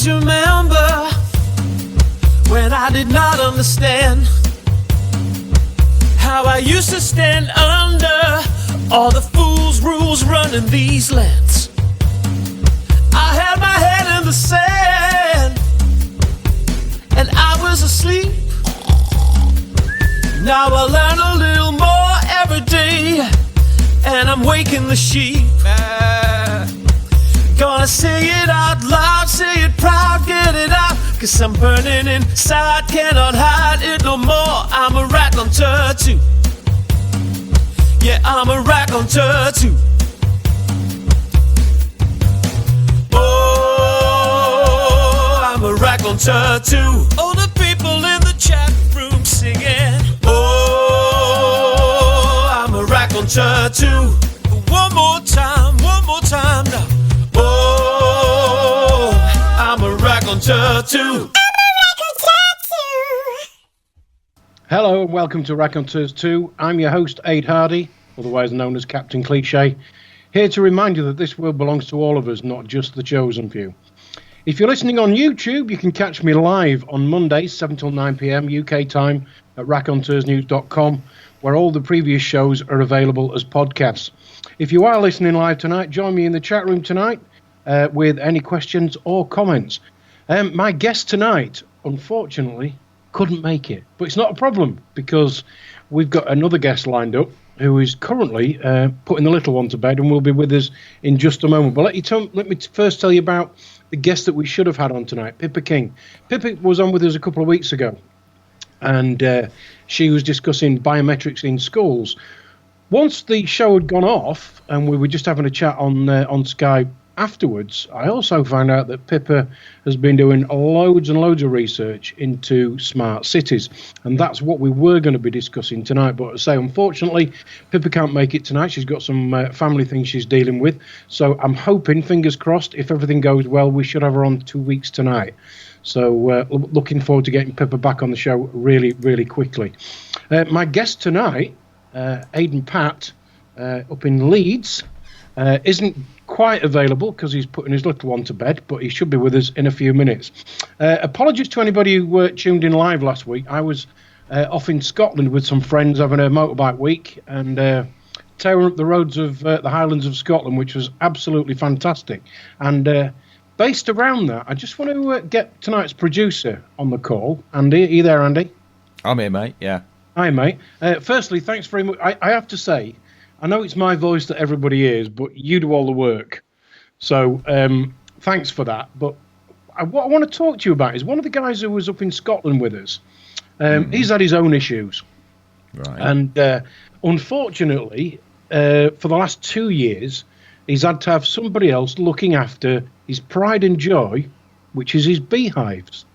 always remember when I did not understand how I used to stand under all the fool's rules running these lands. I had my head in the sand and I was asleep. Now I learn a little more every day, and I'm waking the sheep. Gonna say it out loud, say it proud, get it out, 'cause I'm burning inside, cannot hide it no more. I'm a raconteur too. Yeah, I'm a raconteur too. Oh, I'm a raconteur too. All the people in the chat room singing. Oh, I'm a raconteur too. One more time now. Oh, I'm a raconteur too. Hello and welcome to Raconteurs Too. I'm your host, Ade Hardy, otherwise known as Captain Cliche, here to remind you that this world belongs to all of us, not just the chosen few. If you're listening on YouTube, you can catch me live on Mondays, 7 till 9 p.m. UK time at raconteursnews.com, where all the previous shows are available as podcasts. If you are listening live tonight, join me in the chat room tonight with any questions or comments. My guest tonight, unfortunately, couldn't make it, but it's not a problem because we've got another guest lined up who is currently putting the little one to bed and will be with us in just a moment. But let me first tell you about the guest that we should have had on tonight, Pippa King. Pippa was on with us a couple of weeks ago, and she was discussing biometrics in schools. Once the show had gone off and we were just having a chat on Skype afterwards, I also found out that Pippa has been doing loads and loads of research into smart cities, and that's what we were going to be discussing tonight. But I say, unfortunately, Pippa can't make it tonight. She's got some family things she's dealing with, so I'm hoping, fingers crossed, if everything goes well, we should have her on 2 weeks tonight. So looking forward to getting Pippa back on the show really, really quickly. My guest tonight, Aidan Pat, up in Leeds, isn't quite available because he's putting his little one to bed, but he should be with us in a few minutes. Apologies to anybody who tuned in live last week. I was off in Scotland with some friends having a motorbike week and tearing up the roads of the Highlands of Scotland, which was absolutely fantastic. And based around that, I just want to get tonight's producer on the call. Andy, are you there, Andy? I'm here, mate, yeah. Hi, mate. Firstly, thanks very much. I have to say, I know it's my voice that everybody hears, but you do all the work. So thanks for that. But what I want to talk to you about is one of the guys who was up in Scotland with us. He's had his own issues. Right. And unfortunately, for the last 2 years, he's had to have somebody else looking after his pride and joy, which is his beehives.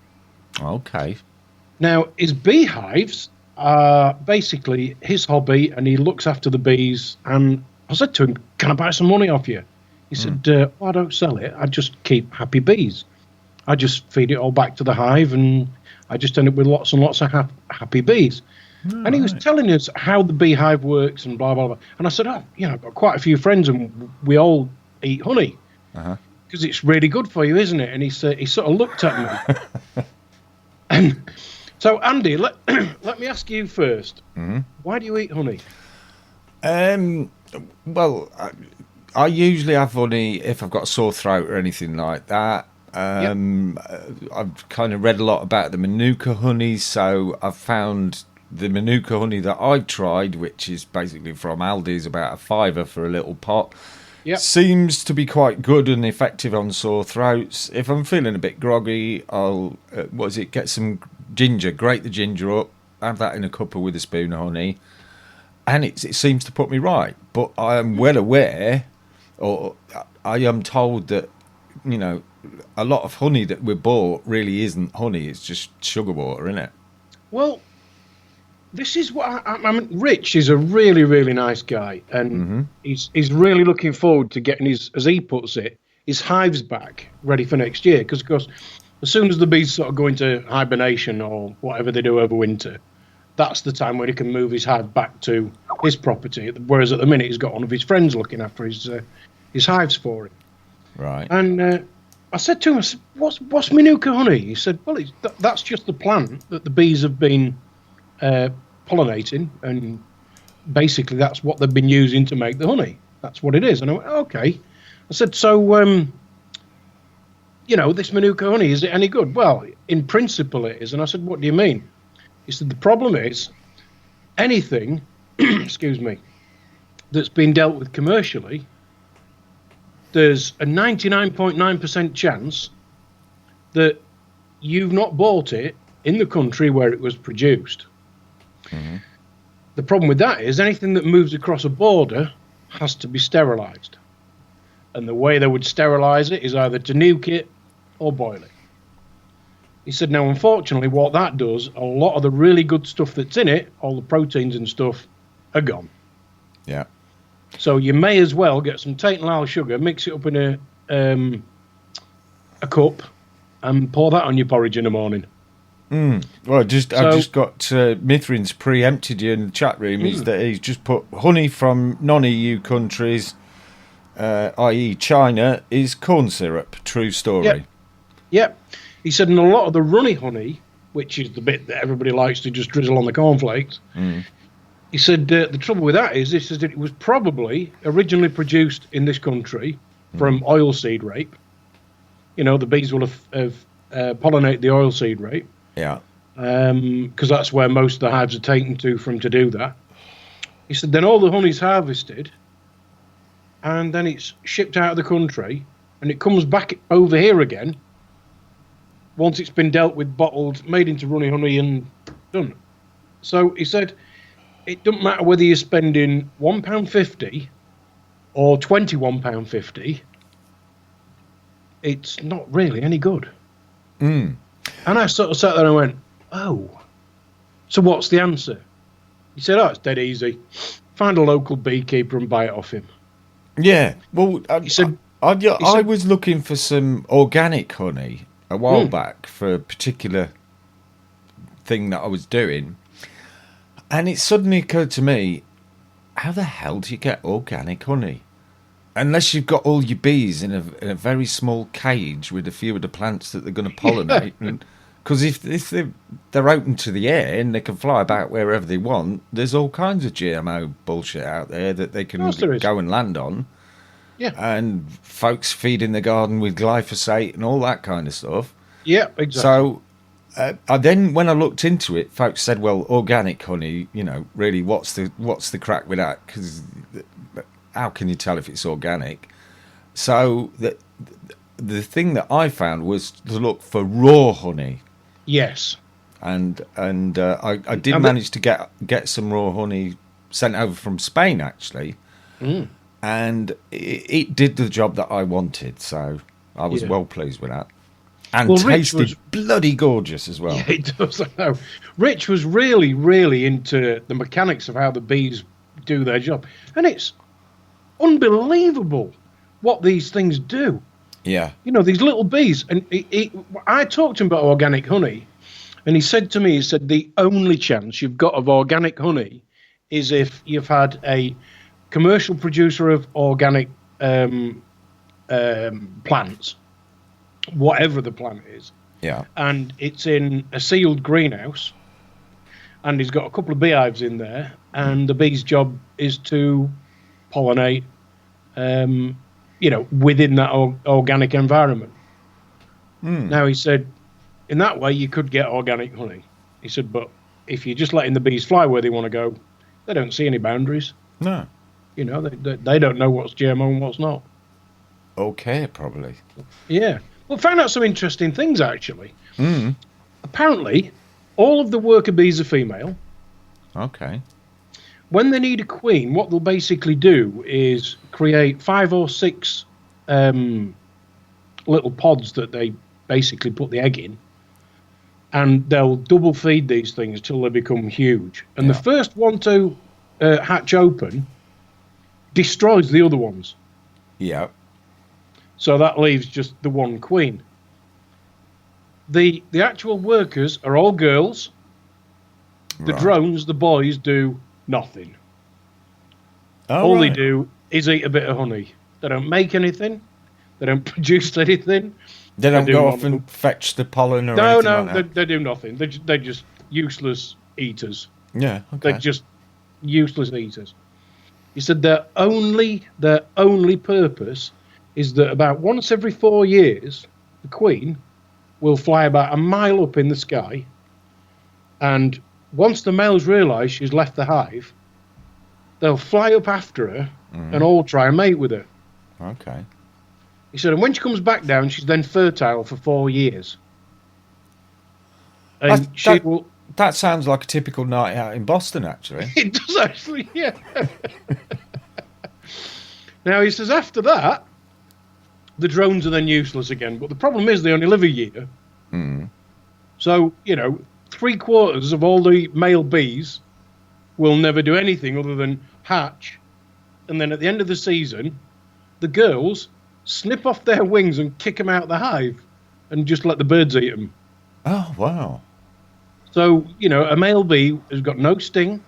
Okay. Now, his beehives basically his hobby, and he looks after the bees. And I said to him, "Can I buy some money off you?" He said, "I don't sell it. I just keep happy bees. I just feed it all back to the hive, and I just end up with lots and lots of happy bees." Oh, and he was telling us how the beehive works and blah blah blah. And I said, "Oh, I've got quite a few friends, and we all eat honey because it's really good for you, isn't it?" And he sort of looked at me. And so, Andy, let me ask you first. Why do you eat honey? Well, I usually have honey if I've got a sore throat or anything like that. I've kind of read a lot about the Manuka honey, so I've found the Manuka honey that I've tried, which is basically from Aldi's, about £5 for a little pot. Yep. Seems to be quite good and effective on sore throats. If I'm feeling a bit groggy, I'll get some ginger, grate the ginger up, have that in a cuppa with a spoon of honey, and it seems to put me right. But I am well aware, or I am told that, a lot of honey that we bought really isn't honey, it's just sugar water, isn't it? Well, this is what I mean. Rich is a really, really nice guy, and he's really looking forward to getting his, as he puts it, his hives back ready for next year. Because, of course, as soon as the bees sort of go into hibernation or whatever they do over winter, that's the time when he can move his hive back to his property. Whereas at the minute, he's got one of his friends looking after his hives for him. Right. And I said to him, I said, what's Manuka honey? He said, well, that's just the plant that the bees have been pollinating, and basically that's what they've been using to make the honey. That's what it is. And I went, okay. I said, so, this Manuka honey, is it any good? Well, in principle it is. And I said, what do you mean? He said, the problem is anything, excuse me, that's been dealt with commercially, there's a 99.9% chance that you've not bought it in the country where it was produced. Mm-hmm. The problem with that is anything that moves across a border has to be sterilised. And the way they would sterilise it is either to nuke it or boil it. He said, now, unfortunately, what that does, a lot of the really good stuff that's in it, all the proteins and stuff, are gone. Yeah. So you may as well get some Tate & Lyle sugar, mix it up in a cup, and pour that on your porridge in the morning. Well, I just got Mithrin's preempted you in the chat room. Is that he's just put honey from non-EU countries, i.e. China, is corn syrup. True story. Yep. He said, and a lot of the runny honey, which is the bit that everybody likes to just drizzle on the cornflakes, he said the trouble with that is that it was probably originally produced in this country from oilseed rape. The bees will have pollinate the oilseed rape. Yeah. Because that's where most of the hives are taken to do that. He said then all the honey's harvested and then it's shipped out of the country and it comes back over here again once it's been dealt with, bottled, made into runny honey and done. So he said it doesn't matter whether you're spending £1.50 or £21.50, it's not really any good. And I sort of sat there and went, oh, so what's the answer? He said, it's dead easy. Find a local beekeeper and buy it off him. Yeah. Well, he said, I was looking for some organic honey a while back for a particular thing that I was doing. And it suddenly occurred to me, how the hell do you get organic honey? Unless you've got all your bees in a very small cage with a few of the plants that they're going to pollinate. Because if they're open to the air and they can fly about wherever they want, there's all kinds of GMO bullshit out there that they can go and land on. Yeah. And folks feeding the garden with glyphosate and all that kind of stuff. Yeah, exactly. So when I looked into it, folks said, well, organic honey, really, what's the crack with that? Because how can you tell if it's organic? So the thing that I found was to look for raw honey. Yes. And I did manage to get some raw honey sent over from Spain, actually. And it did the job that I wanted. So I was well pleased with that. And tasted bloody gorgeous as well. Yeah, it does. I know. Rich was really, really into the mechanics of how the bees do their job. And it's unbelievable what these things do. Yeah. These little bees. And I talked to him about organic honey. And he said to me, the only chance you've got of organic honey is if you've had a commercial producer of organic plants, whatever the plant is. Yeah. And it's in a sealed greenhouse. And he's got a couple of beehives in there. And the bee's job is to pollinate, within that organic environment. Now, he said, in that way, you could get organic honey. He said, but if you're just letting the bees fly where they want to go, they don't see any boundaries. No. They don't know what's GMO and what's not. Okay, probably. Yeah. Well, found out some interesting things, actually. Apparently, all of the worker bees are female. Okay. When they need a queen, what they'll basically do is create 5 or 6 little pods that they basically put the egg in, and they'll double feed these things till they become huge. And the first one to hatch open destroys the other ones. Yeah. So that leaves just the one queen. The actual workers are all girls. The drones, the boys, do nothing. All they do is eat a bit of honey. They don't make anything. They don't produce anything. They don't go off and fetch the pollen or anything like that? They do nothing. They're just useless eaters. Yeah, okay. They're just useless eaters. He said their only purpose is that about once every 4 years, the queen will fly about a mile up in the sky, and once the males realise she's left the hive, they'll fly up after her and all try and mate with her. Okay. He said, and when she comes back down, she's then fertile for 4 years. And that sounds like a typical night out in Boston, actually. It does actually, yeah. Now, he says after that, the drones are then useless again. But the problem is they only live a year. So, 3/4 of all the male bees will never do anything other than hatch. And then at the end of the season, the girls snip off their wings and kick them out of the hive and just let the birds eat them. Oh, wow. So, a male bee has got no sting,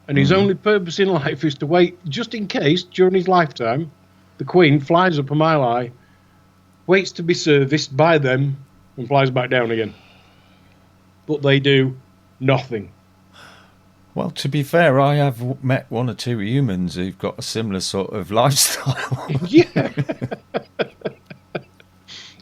and his only purpose in life is to wait just in case, during his lifetime, the queen flies up a mile high, waits to be serviced by them, and flies back down again. But they do nothing. Well, to be fair, I have met one or two humans who've got a similar sort of lifestyle. Yeah.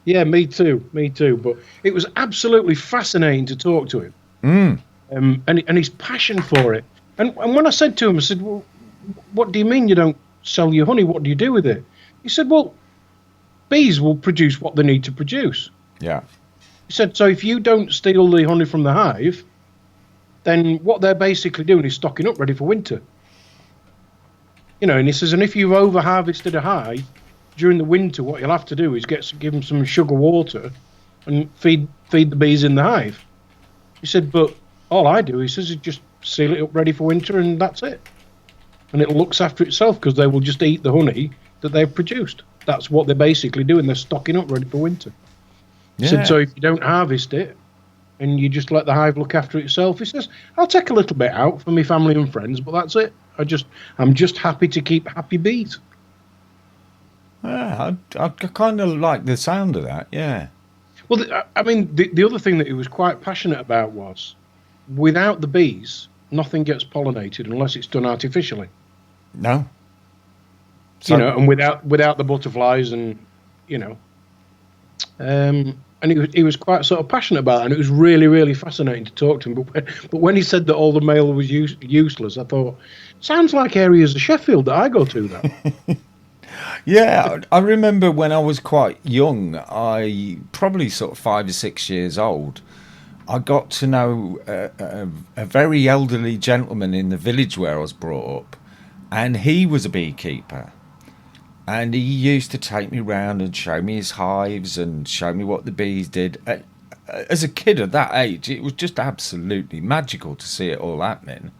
Yeah, me too. But it was absolutely fascinating to talk to him. And his passion for it. And when I said to him, I said, well, what do you mean you don't sell your honey? What do you do with it? He said, well, bees will produce what they need to produce. Yeah. He said, so if you don't steal the honey from the hive, then what they're basically doing is stocking up ready for winter. And he says, and if you've over-harvested a hive, during the winter, what you'll have to do is give them some sugar water and feed the bees in the hive. He said, but all I do, he says, is just seal it up ready for winter, and that's it. And it looks after itself because they will just eat the honey that they've produced. That's what they're basically doing. They're stocking up ready for winter. He said, so if you don't harvest it and you just let the hive look after itself, he says, I'll take a little bit out for my family and friends, but that's it. I'm just happy to keep happy bees. Yeah, I kind of like the sound of that, yeah. Well, the other thing that he was quite passionate about was, without the bees, nothing gets pollinated unless it's done artificially. No. So, and without the butterflies and, and he was quite sort of passionate about it, and it was really, really fascinating to talk to him. But when he said that all the male was useless, I thought, sounds like areas of Sheffield that I go to, that. Yeah, I remember when I was quite young, I probably sort of 5 or 6 years old, I got to know a very elderly gentleman in the village where I was brought up, and he was a beekeeper. And he used to take me round and show me his hives and show me what the bees did. As a kid at that age, it was just absolutely magical to see it all happening.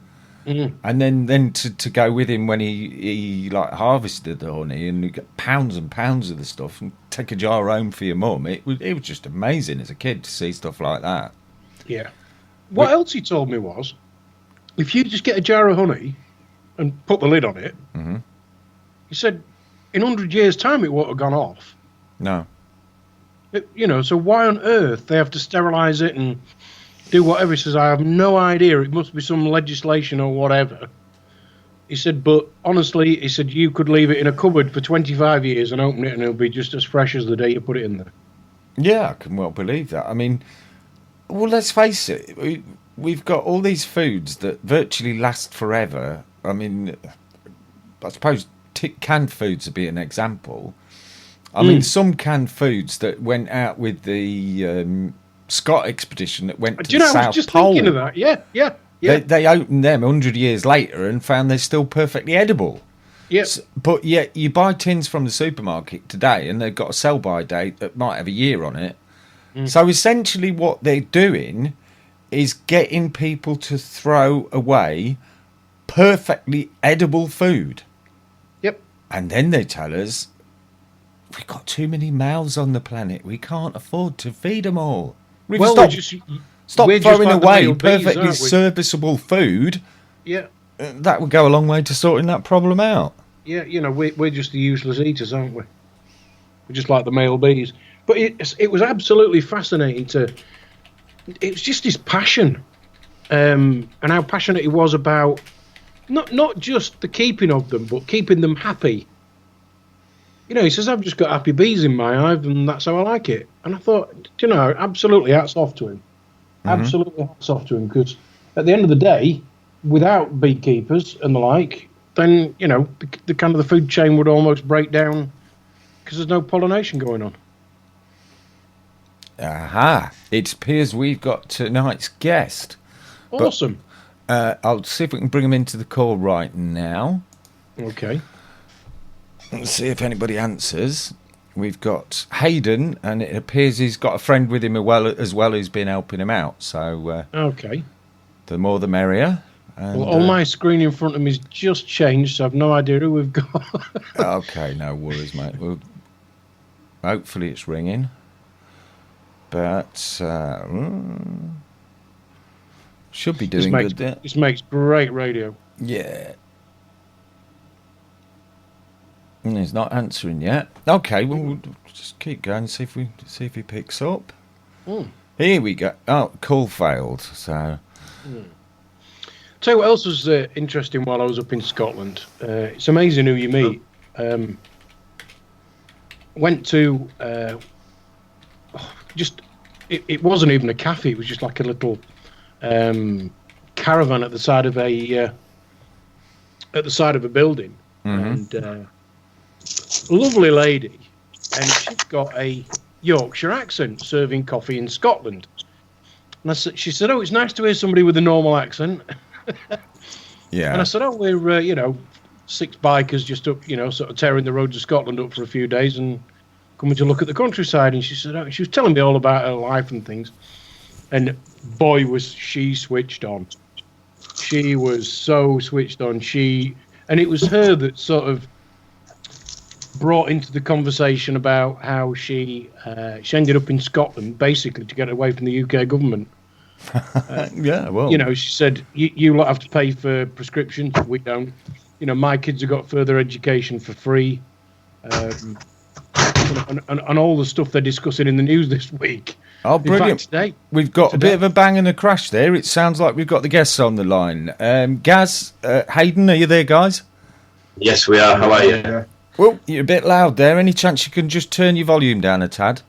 And then to go with him when he harvested the honey and you get pounds and pounds of the stuff and take a jar home for your mum, it was just amazing as a kid to see stuff like that. Yeah. What else he told me was, if you just get a jar of honey and put the lid on it, he said, in 100 years' time it won't have gone off. No. So why on earth they have to sterilise it and do whatever? He says, I have no idea. It must be some legislation or whatever. He said, but honestly, he said, you could leave it in a cupboard for 25 years and open it and it'll be just as fresh as the day you put it in there. Yeah, I can well believe that. I mean, well, let's face it. We've got all these foods that virtually last forever. I mean, I suppose canned foods would be an example. I mean, some canned foods that went out with the Scott expedition that went to the South Pole. I was just thinking of that. Yeah. They opened them 100 years later and found they're still perfectly edible. Yes. But yet you buy tins from the supermarket today and they've got a sell-by date that might have a year on it. So essentially what they're doing is getting people to throw away perfectly edible food. Yep. And then they tell us, we've got too many mouths on the planet. We can't afford to feed them all. Stop throwing away perfectly serviceable food. Yeah. That would go a long way to sorting that problem out. Yeah, we're just the useless eaters, aren't we? just like the male bees. But it was absolutely fascinating it was just his passion, and how passionate he was about not just the keeping of them, but keeping them happy. You know, he says, I've just got happy bees in my hive, and that's how I like it. And I thought, you know, absolutely hats off to him. Absolutely hats off to him, because at the end of the day, without beekeepers and the like, then, you know, the kind of the food chain would almost break down because there's no pollination going on. Aha! It appears we've got tonight's guest. Awesome. But, I'll see if we can bring him into the call right now. Okay. Let's see if anybody answers. We've got Haydn, and it appears he's got a friend with him as well who's been helping him out. So okay. The more the merrier. And, well, all my screen in front of me has just changed, so I've no idea who we've got. Okay, no worries, mate. Well, hopefully it's ringing. But should be doing good there. This makes great radio. Yeah. And he's not answering yet. Okay, well, we'll just keep going and see if he picks up. Here we go. Oh, call failed. So. Tell you what else was interesting while I was up in Scotland. It's amazing who you meet. Went to it wasn't even a cafe. It was just like a little caravan at the side of a building, and lovely lady, and she's got a Yorkshire accent, serving coffee in Scotland. And she said, "Oh, it's nice to hear somebody with a normal accent." Yeah. And I said, "Oh, we're 6 bikers just up, sort of tearing the roads of Scotland up for a few days and coming to look at the countryside." And she said, "Oh," she was telling me all about her life and things. And boy, was she switched on. She was so switched on. And it was her that sort of brought into the conversation about how she ended up in Scotland basically to get away from the UK government. Yeah, well, she said, you lot have to pay for prescriptions, we don't. My kids have got further education for free, and all the stuff they're discussing in the news this week. Oh, brilliant. Today, we've got a bit of a bang and a crash there. It sounds like we've got the guests on the line. Gaz, Haydn, are you there, guys? Yes, we are. How are you? Well, you're a bit loud there. Any chance you can just turn your volume down a tad?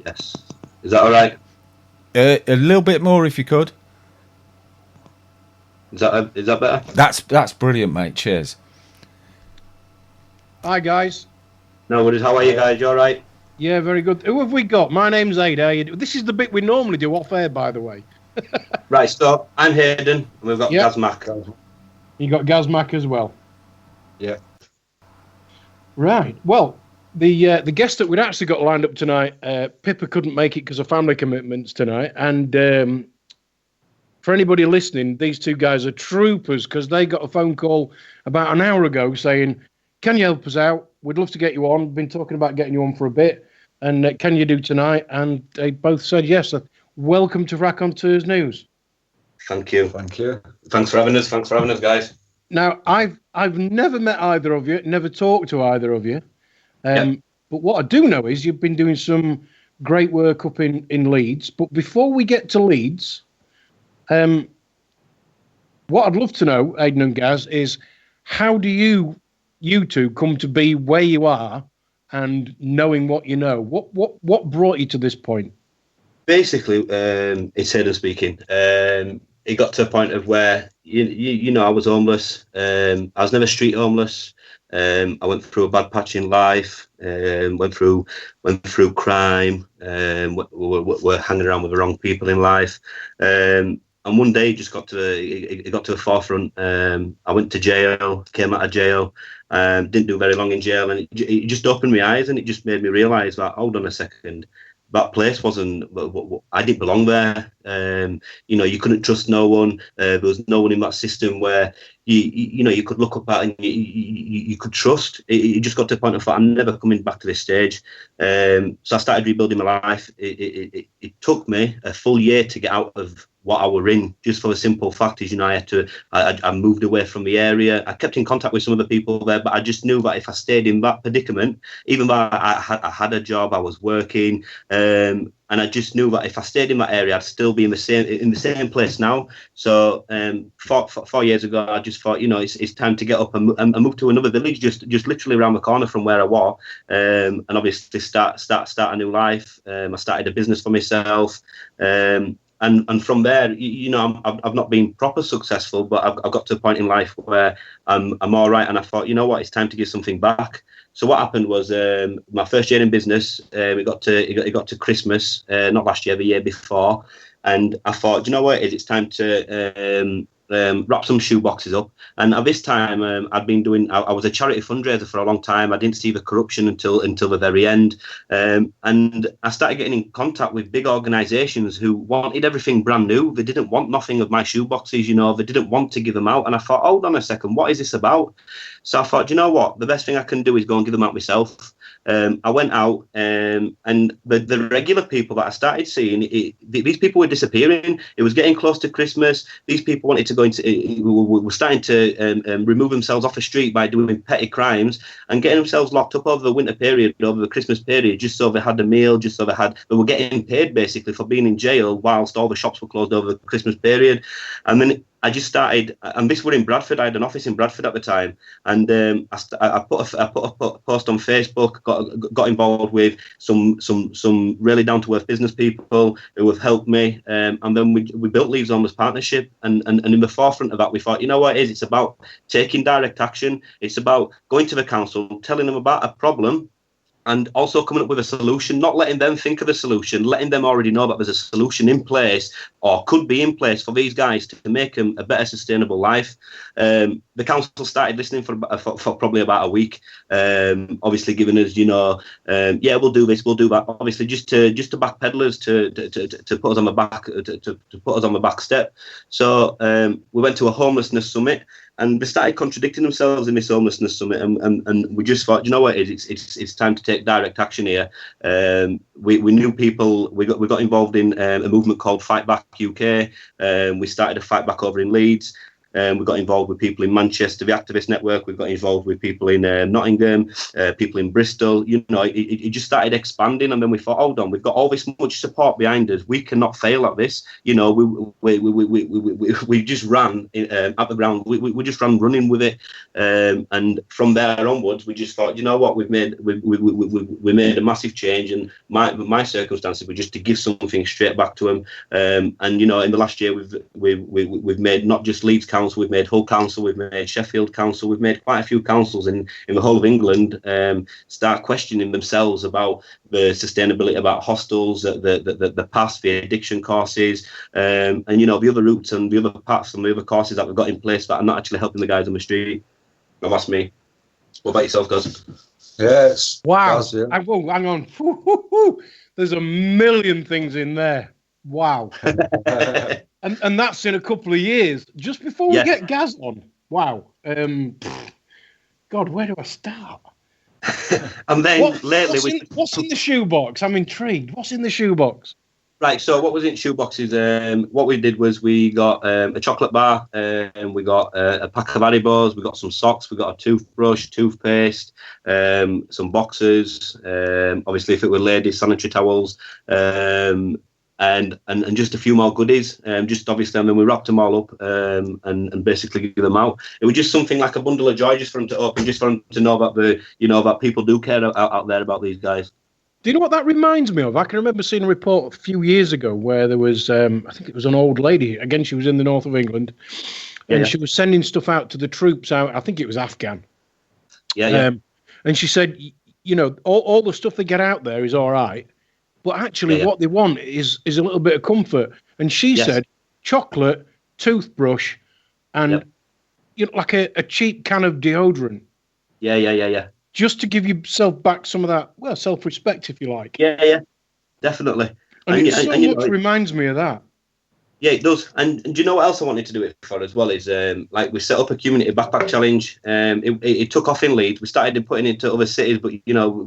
Yes. Is that all right? A little bit more, if you could. Is that better? That's brilliant, mate. Cheers. Hi, guys. No worries. How are you guys? You all right? Yeah, very good. Who have we got? My name's Ade. This is the bit we normally do off air, by the way. Right, stop. I'm Haydn, and we've got Gaz Mack. You got Gaz Mack as well. Yeah. Right. Well, the guest that we'd actually got lined up tonight, Pippa couldn't make it because of family commitments tonight. And for anybody listening, these two guys are troopers because they got a phone call about an hour ago saying, "Can you help us out? We'd love to get you on. We've been talking about getting you on for a bit. And can you do tonight?" And they both said yes. So welcome to Raconteurs News. Thank you. Thank you. Thanks for having us. Thanks for having us, guys. Now, I've never met either of you, never talked to either of you. But what I do know is you've been doing some great work up in Leeds. But before we get to Leeds, what I'd love to know, Haydn and Gaz, is how do you two come to be where you are and knowing what you know? What brought you to this point? Basically, it's Haydn speaking. It got to a point of where I was homeless. I was never street homeless. I went through a bad patch in life. Went through crime. Were hanging around with the wrong people in life. And one day it just got to the forefront. I went to jail. Came out of jail. Didn't do very long in jail, and it just opened my eyes, and it just made me realise that, hold on a second, that place wasn't. I didn't belong there. You couldn't trust no one. There was no one in that system where you could look up at and you could trust. It just got to the point of I'm never coming back to this stage. So I started rebuilding my life. It took me a full year to get out of what I were in, just for the simple fact is, I moved away from the area. I kept in contact with some of the people there, but I just knew that if I stayed in that predicament, even though I had a job, I was working, and I just knew that if I stayed in that area, I'd still be in the same place now. So 4 years ago, I just thought, it's time to get up and move to another village, just literally around the corner from where I was, and obviously start a new life. I started a business for myself. And from there, I've not been proper successful, but I've got to a point in life where I'm all right. And I thought, you know what, it's time to give something back. So what happened was my first year in business, it got to Christmas, not last year, the year before. And I thought, you know what, it's time to wrap some shoe boxes up. And at this time, I'd been doing. I was a charity fundraiser for a long time. I didn't see the corruption until the very end, and I started getting in contact with big organisations who wanted everything brand new. They didn't want nothing of my shoe boxes. They didn't want to give them out. And I thought, hold on a second, what is this about? So I thought, you know what, the best thing I can do is go and give them out myself. I went out, and the regular people that I started seeing, these people were disappearing. It was getting close to Christmas. These people wanted to were starting to remove themselves off the street by doing petty crimes and getting themselves locked up over the winter period, over the Christmas period, just so they had a meal, just so they were getting paid basically for being in jail whilst all the shops were closed over the Christmas period. And then I just started, and this were in Bradford. I had an office in Bradford at the time, and I put a post on Facebook. Got involved with some really down to earth business people who have helped me, and then we built Leeds Homeless Partnership. And in the forefront of that, we thought, you know what it is? It's about taking direct action. It's about going to the council, telling them about a problem, and also coming up with a solution, not letting them think of the solution, letting them already know that there's a solution in place or could be in place for these guys to make them a better sustainable life. The council started listening for probably about a week, obviously giving us, yeah, we'll do this, we'll do that. Obviously, just to backpedal us, to put us on the back, to put us on the back step. So we went to a homelessness summit. And they started contradicting themselves in this homelessness summit, and we just thought, you know what, it's time to take direct action here. We knew people. We got involved in a movement called Fight Back UK. We started a fight back over in Leeds. We got involved with people in Manchester, the Activist Network. We've got involved with people in Nottingham, people in Bristol. It just started expanding, and then we thought, hold on, we've got all this much support behind us. We cannot fail at this. We just ran at the ground. We just ran running with it, and from there onwards, we just thought, you know what, we made a massive change, and my circumstances were just to give something straight back to them. And in the last year, we've made not just Leeds Council. We've made Hull Council, we've made Sheffield Council, we've made quite a few councils in the whole of England start questioning themselves about the sustainability, about hostels, the paths, the addiction courses, and the other routes and the other paths and the other courses that we've got in place that are not actually helping the guys on the street. Well, that's me. What about yourself, guys? Yes. Wow. Yeah. Hang on. There's a million things in there. Wow. And that's in a couple of years, just before we get Gaz on. Wow. God, where do I start? And then what's in the shoebox? I'm intrigued. What's in the shoebox? Right, so what was in shoeboxes? What we did was we got a chocolate bar, and we got a pack of Haribos, we got some socks, we got a toothbrush, toothpaste, some boxes, obviously if it were ladies, sanitary towels, and just a few more goodies, just obviously, and then we wrapped them all up and basically give them out. It was just something like a bundle of joy, just for them to open, just for them to know that that people do care out there about these guys. Do you know what that reminds me of? I can remember seeing a report a few years ago where there was, I think it was an old lady. Again, she was in the north of England, and she was sending stuff out to the troops out. I think it was Afghan. And she said, all the stuff they get out there is all right. But actually, what they want is a little bit of comfort. And she said chocolate, toothbrush, and like a cheap can of deodorant. Yeah. Just to give yourself back some of that, self-respect, if you like. Yeah, definitely. And it so much reminds me of that. Yeah, it does. And do you know what else I wanted to do it for as well? Is like we set up a community backpack challenge. It took off in Leeds. We started putting it to other cities, but we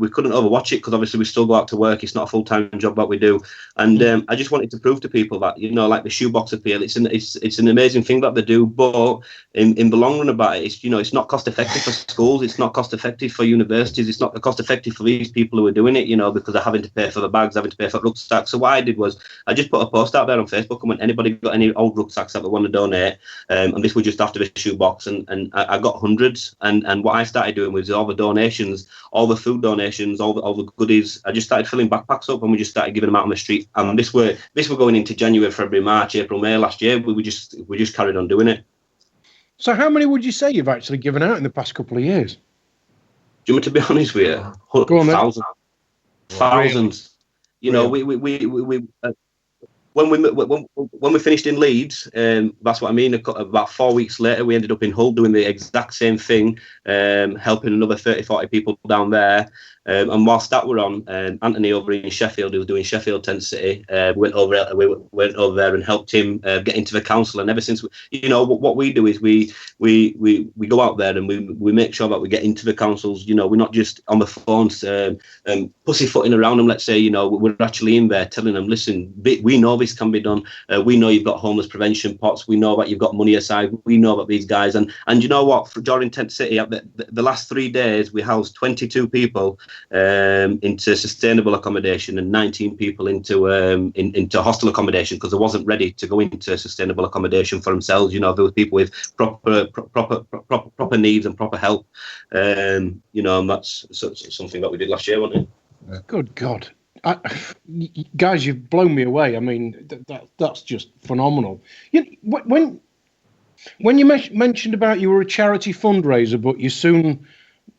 couldn't overwatch it because obviously we still go out to work. It's not a full-time job what we do. And I just wanted to prove to people that like the shoebox appeal, it's an amazing thing that they do. But in the long run about it, it's not cost effective for schools. It's not cost effective for universities. It's not cost effective for these people who are doing it. Because they're having to pay for the bags, having to pay for rucksacks. So what I did was I just put a post out there on Facebook and went, anybody got any old rucksacks that they want to donate, and this was just after the shoebox, and I got hundreds, and what I started doing was all the donations, all the food donations, all the goodies, I just started filling backpacks up, and we just started giving them out on the street. And this were going into January, February, March, April, May last year. We just carried on doing it. So how many would you say you've actually given out in the past couple of years? Do you want me to be honest with you? Thousands. When we finished in Leeds, that's what I mean. About 4 weeks later, we ended up in Hull doing the exact same thing, helping another 30, 40 people down there. And whilst that were on, Anthony over in Sheffield, who was doing Sheffield Tent City, we went over there and helped him get into the council. And ever since, what we do is we go out there and we make sure that we get into the councils. We're not just on the phones pussyfooting around them. Let's say, we're actually in there telling them, listen, we know this can be done. We know you've got homeless prevention pots. We know that you've got money aside. We know about these guys. And you know what? During Tent City, the last 3 days, we housed 22 people into sustainable accommodation and 19 people into hostel accommodation because they wasn't ready to go into sustainable accommodation for themselves. There were people with proper needs and proper help. And that's something that we did last year, wasn't it? Good God. Guys, you've blown me away. I mean, that's just phenomenal. When you mentioned about you were a charity fundraiser, but you soon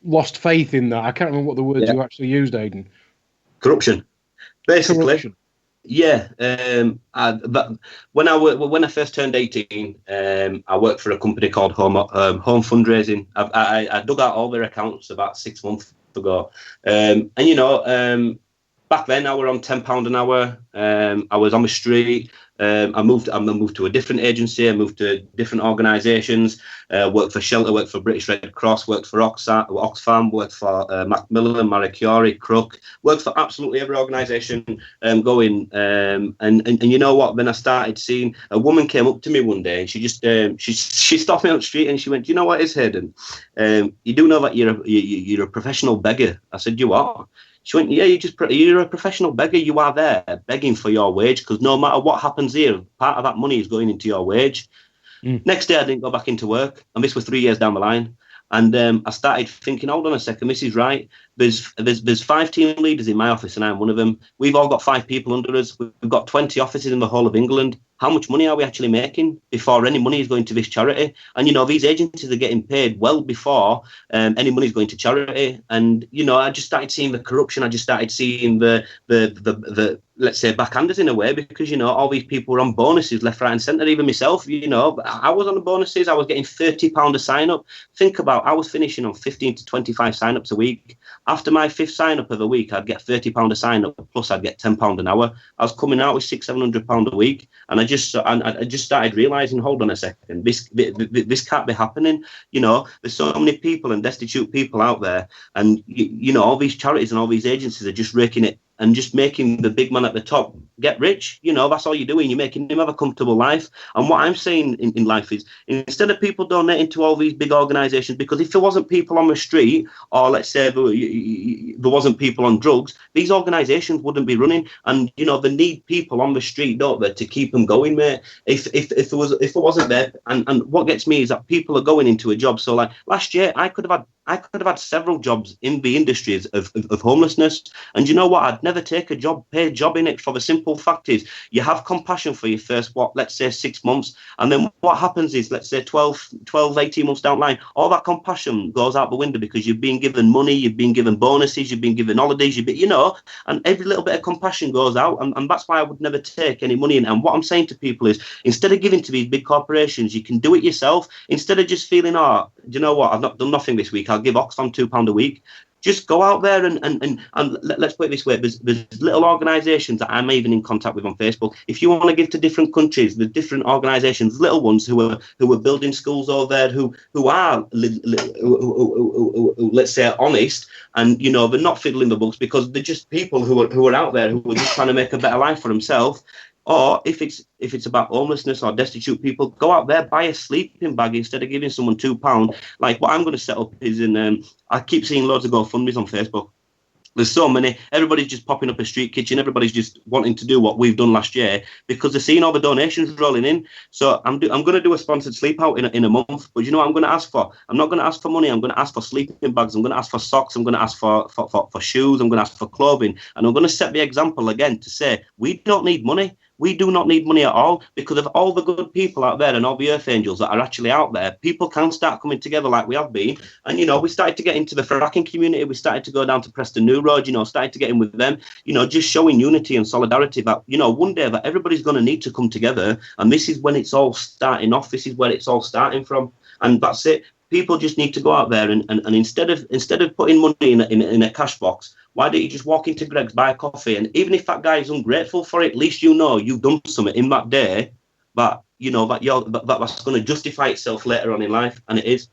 lost faith in that. I can't remember what the words you actually used, Haydn. Corruption. Basically. Corruption. Yeah. When I first turned 18, I worked for a company called Home Fundraising. I dug out all their accounts about 6 months ago. Back then I were on £10 an hour. I was on the street. I moved to a different agency. I moved to different organisations. Worked for Shelter, worked for British Red Cross, worked for Oxfam, worked for Macmillan, Marie Curie, Crook. Worked for absolutely every organisation going. And you know what? Then I started seeing a woman came up to me one day and she just she stopped me on the street and she went, "Do you know what is Haydn? You do know that you're a professional beggar." I said, "You are?" She went, "Yeah, you're a professional beggar. You are there begging for your wage because no matter what happens here, part of that money is going into your wage." Next day, I didn't go back into work, and this was 3 years down the line. And I started thinking, hold on a second, this is right. There's 5 team leaders in my office, and I'm one of them. We've all got 5 people under us. We've got 20 offices in the whole of England. How much money are we actually making before any money is going to this charity? And, these agencies are getting paid well before any money is going to charity. And, I just started seeing the corruption. I just started seeing the let's say, backhanders in a way, because, all these people were on bonuses left, right and centre. Even myself, I was on the bonuses. I was getting £30 a sign up. Think about, I was finishing on 15 to 25 sign ups a week. After my 5th sign up of the week, I'd get £30 a sign up, plus I'd get £10 an hour. I was coming out with £600-700 a week. And I just started realising, hold on a second, this can't be happening. There's so many people and destitute people out there. And, all these charities and all these agencies are just raking it and just making the big man at the top get rich. That's all you're doing. You're making him have a comfortable life. And what I'm saying in life is, instead of people donating to all these big organisations, because if there wasn't people on the street, or let's say there wasn't people on drugs, these organisations wouldn't be running. And, they need people on the street, don't they, to keep them going, mate. If it wasn't there, and what gets me is that people are going into a job. So like last year, I could have had several jobs in the industries of homelessness. And you know what? I'd never take a paid job in it, for the simple fact is you have compassion for your first, let's say 6 months. And then what happens is, let's say 12, 18 months down the line, all that compassion goes out the window because you've been given money, you've been given bonuses, you've been given holidays, and every little bit of compassion goes out. And that's why I would never take any money in. And what I'm saying to people is, instead of giving to these big corporations, you can do it yourself. Instead of just feeling, do you know what? I've not done nothing this week. I'll give Oxfam £2 a week. Just go out there let's put it this way. There's little organisations that I'm even in contact with on Facebook. If you want to give to different countries, the different organisations, little ones who are building schools over there, who are let's say honest, and they're not fiddling the books, because they're just people who are out there who are just trying to make a better life for themselves. Or if it's about homelessness or destitute people, go out there, buy a sleeping bag instead of giving someone £2. Like what I'm going to set up is I keep seeing loads of GoFundMes on Facebook. There's so many. Everybody's just popping up a street kitchen. Everybody's just wanting to do what we've done last year because they're seeing all the donations rolling in. So I'm going to do a sponsored sleep out in a month. But you know what I'm going to ask for? I'm not going to ask for money. I'm going to ask for sleeping bags. I'm going to ask for socks. I'm going to ask for shoes. I'm going to ask for clothing. And I'm going to set the example again to say we don't need money. We do not need money at all, because of all the good people out there and all the earth angels that are actually out there. People can start coming together like we have been. And, we started to get into the fracking community. We started to go down to Preston New Road, started to get in with them, just showing unity and solidarity that, one day that everybody's going to need to come together. And this is when it's all starting off. This is where it's all starting from. And that's it. People just need to go out there and instead of putting money in a cash box, why don't you just walk into Greg's, buy a coffee, and even if that guy is ungrateful for it, at least you've done something in that day that that's going to justify itself later on in life, and it is.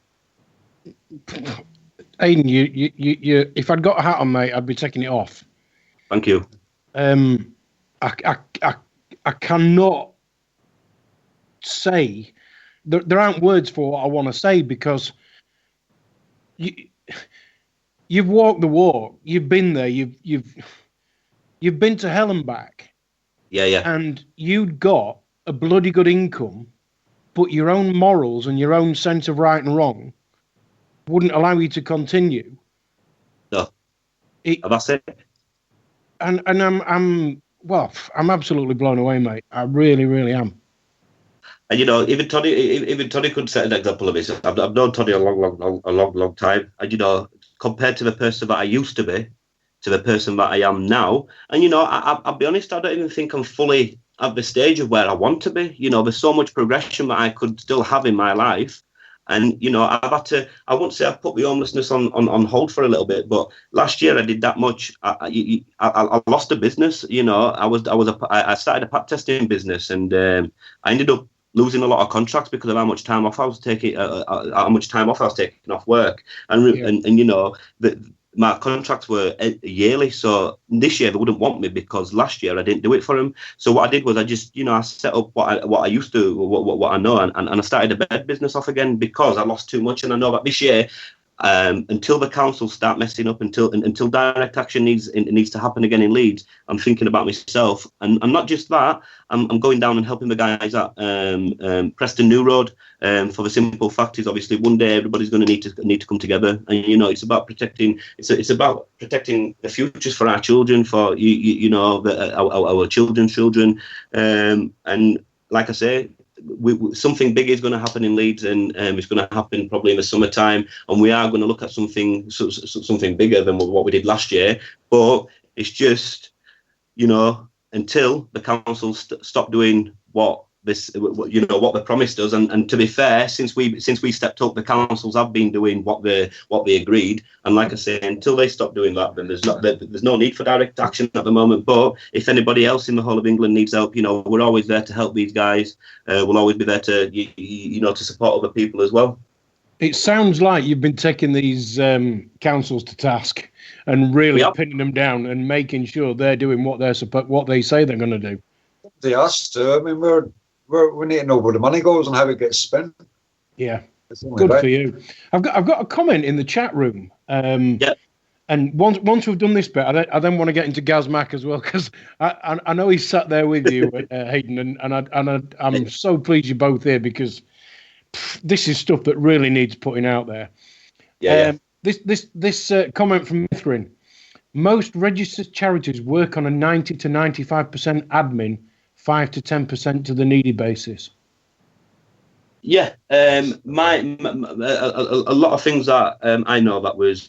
Haydn, you if I'd got a hat on, mate, I'd be taking it off. Thank you. I cannot say. There aren't words for what I want to say, because you've walked the walk, you've been there, you've been to hell and back. Yeah. And you'd got a bloody good income, but your own morals and your own sense of right and wrong wouldn't allow you to continue. No, that's it. And I'm absolutely blown away, mate. I really, really am. And even Tony could set an example of this. I've known Tony a long time, and compared to the person that I used to be, to the person that I am now, and I'll be honest, I don't even think I'm fully at the stage of where I want to be. There's so much progression that I could still have in my life, and I've had to. I won't say I've put the homelessness on hold for a little bit, but last year I did that much. I lost a business. I started a pap testing business, and I ended up losing a lot of contracts because of how much time off I was taking, off work, my contracts were yearly. So this year they wouldn't want me because last year I didn't do it for them. So what I did was I just, I set up what I used to, what I know, and I started a bed business off again because I lost too much, and I know that this year. Until the council start messing up, until direct action needs to happen again in Leeds, I'm thinking about myself, and not just that. I'm going down and helping the guys at Preston New Road. For the simple fact is, obviously, one day everybody's going to need to come together, and it's about protecting. It's about protecting the futures for our children, for our children's children, and like I say. Something big is going to happen in Leeds, and it's going to happen probably in the summertime, and we are going to look at something bigger than what we did last year. But it's just, until the council stop doing what they promised us, and to be fair, since we stepped up, the councils have been doing what they agreed, and like I say, until they stop doing that, then there's no need for direct action at the moment. But if anybody else in the whole of England needs help, we're always there to help these guys. We'll always be there to to support other people as well. It sounds like you've been taking these councils to task and really pinning them down and making sure they're doing what they say they're going to do. They asked to. I mean, we need to know where the money goes and how it gets spent. Yeah, good for you. I've got a comment in the chat room. And once we've done this bit, I then want to get into Gaz Mack as well, because I know he's sat there with you, Haydn, and I'm so pleased you're both here, because this is stuff that really needs putting out there. This comment from Mithrin: most registered charities work on a 90 to 95% admin, 5 to 10% to the needy basis. Yeah, a lot of things that I know that was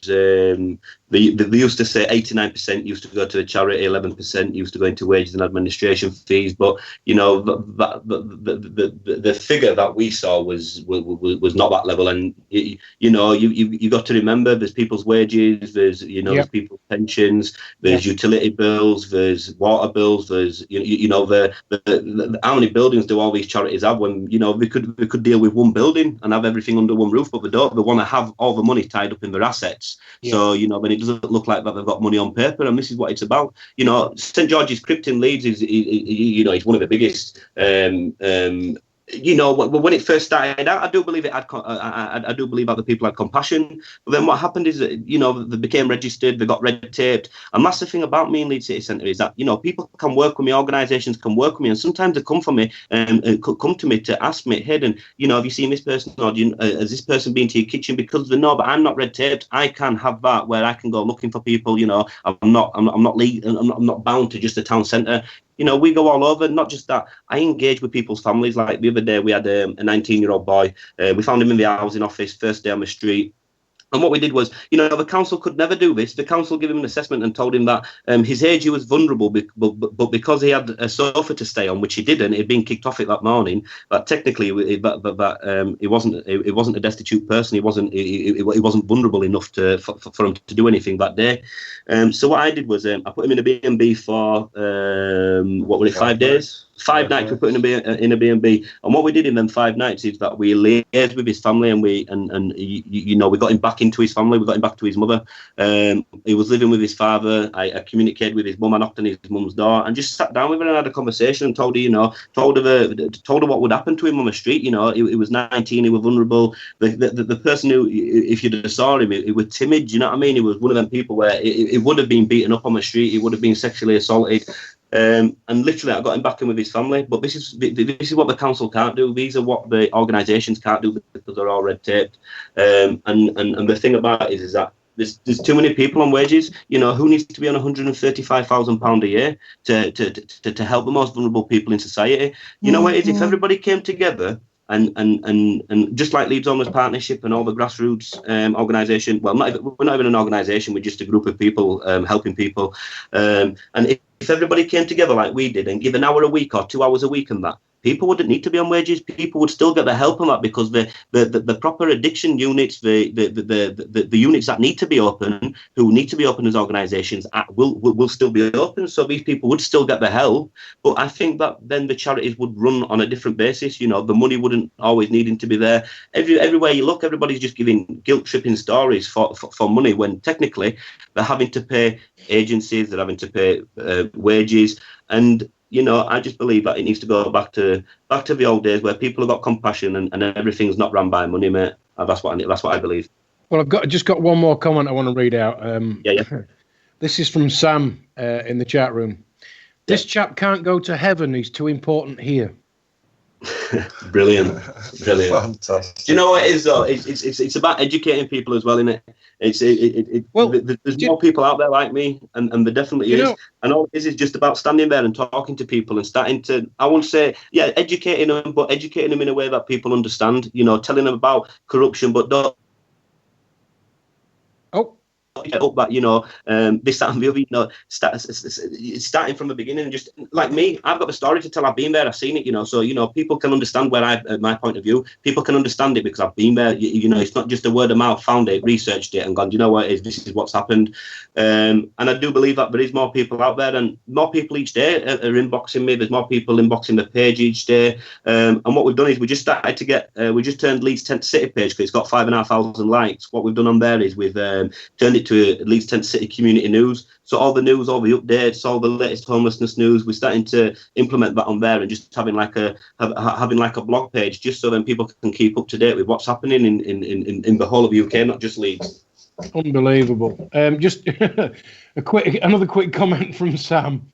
they used to say 89% used to go to the charity, 11% used to go into wages and administration fees. But you know the figure that we saw was not that level. And you got to remember there's people's wages, there's there's people's pensions, there's utility bills, there's water bills, there's the how many buildings do all these charities have when we could deal with one building and have everything under one roof, but they don't. They want to have all the money tied up in their assets. So then it doesn't look like that they've got money on paper, and this is what it's about. St George's Crypt in Leeds is it's one of the biggest. When it first started out, I do believe I do believe other people had compassion. But then what happened is that they became registered, they got red taped. A massive thing about me in Leeds City Centre is that people can work with me, organisations can work with me, and sometimes they come for me and come to me to ask me, Haydn, have you seen this person, or has this person been to your kitchen? Because they know, but I'm not red taped. I can have that where I can go looking for people. I'm not bound to just the town centre. We go all over. Not just that, I engage with people's families. Like the other day, we had a 19-year-old boy. We found him in the housing office, first day on the street. And what we did was, the council could never do this. The council gave him an assessment and told him that his age, he was vulnerable, but because he had a sofa to stay on, which he didn't, he'd been kicked off it that morning. But technically, he wasn't a destitute person. He wasn't vulnerable enough for him to do anything that day. So what I did was I put him in a B&B for 5 days. 5 nights we put in a B&B, and what we did in them 5 nights is that we liaised with his family, and we got him back into his family. We got him back to his mother. He was living with his father. I communicated with his mum. I knocked on his mum's door and just sat down with her and had a conversation and told her what would happen to him on the street. He was 19. He was vulnerable. The person who, if you'd have saw him, he was timid. You know what I mean? He was one of them people where he would have been beaten up on the street. He would have been sexually assaulted. And literally, I got him back in with his family. But this is what the council can't do. These are what the organisations can't do because they're all red taped. And the thing about it is that there's too many people on wages. Who needs to be on £135,000 a year to help the most vulnerable people in society? What it is, if everybody came together. And just like Leeds Homeless Partnership and all the grassroots organisation, well, we're not even an organisation, we're just a group of people helping people. And if everybody came together like we did and give an hour a week or 2 hours a week and that, people wouldn't need to be on wages. People would still get the help on that because the proper addiction units, the units that need to be open, who need to be open as organisations, will still be open. So these people would still get the help. But I think that then the charities would run on a different basis. The money wouldn't always needing to be there. Everywhere you look, everybody's just giving guilt-tripping stories for money when technically they're having to pay agencies, they're having to pay wages. And I just believe that it needs to go back to the old days where people have got compassion and everything's not run by money, mate. That's what I believe. Well, I've just got one more comment I want to read out. Yeah. This is from Sam in the chat room. This chap can't go to heaven. He's too important here. Brilliant. Fantastic. Do you know what it is though? It's about educating people as well, isn't it? There's more people out there like me, and there definitely is. And all it is just about standing there and talking to people and starting to, I won't say, educating them, but educating them in a way that people understand. Telling them about corruption, but don't. Up that this, that, and the other. Starting from the beginning, and just like me, I've got the story to tell. I've been there, I've seen it. So people can understand where my point of view. People can understand it because I've been there. It's not just a word of mouth. Found it, researched it, and gone. You know what it is? This is what's happened. And I do believe that there is more people out there, and more people each day are inboxing me. There's more people inboxing the page each day. And what we've done is we just started to get. We just turned Leeds Tent City page because it's got 5,500 likes. What we've done on there is we've turned it to Leeds Tent City community news. So all the news, all the updates, all the latest homelessness news, we're starting to implement that on there and just having like a blog page, just so then people can keep up to date with what's happening in the whole of the UK, not just Leeds. Unbelievable. Just another quick comment from Sam.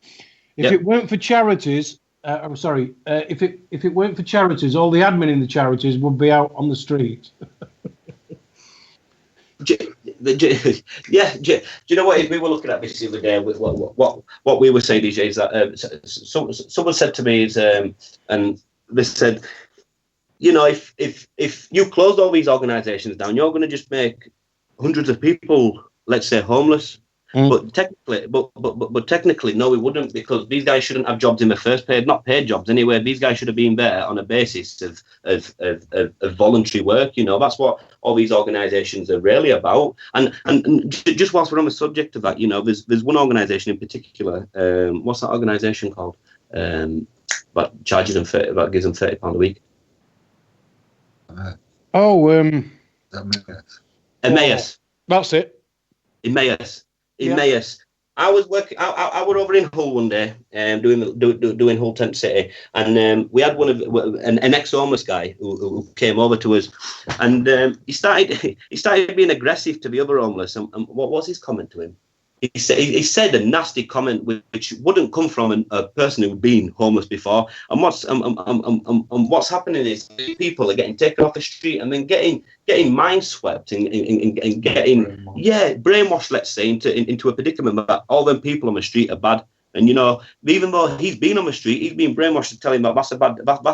If it weren't for charities, if it weren't for charities, all the admin in the charities would be out on the street. Do you know what? If we were looking at this the other day, with what we were saying, DJ, is that someone said to me and they said, you know, if you close all these organisations down, you're going to just make hundreds of people, let's say, homeless. But technically, no, we wouldn't, because these guys shouldn't have jobs in the first place, not paid jobs anyway. These guys should have been there on a basis of voluntary work. You know, that's what all these organisations are really about. And just whilst we're on the subject of that, you know, there's one organisation in particular. What's that organisation called? That charges them that gives them £30 a week. Emmaus. That's it. Emmaus. I was working. I was over in Hull one day, doing Hull Tent City, and we had an ex-homeless guy who came over to us, and he started being aggressive to the other homeless. And what was his comment to him? He said a nasty comment which wouldn't come from a person who'd been homeless before. And what's happening is people are getting taken off the street and then getting mind swept and getting brainwashed, let's say, into a predicament that all them people on the street are bad. And you know, even though he's been on the street, he's been brainwashed to tell him that that's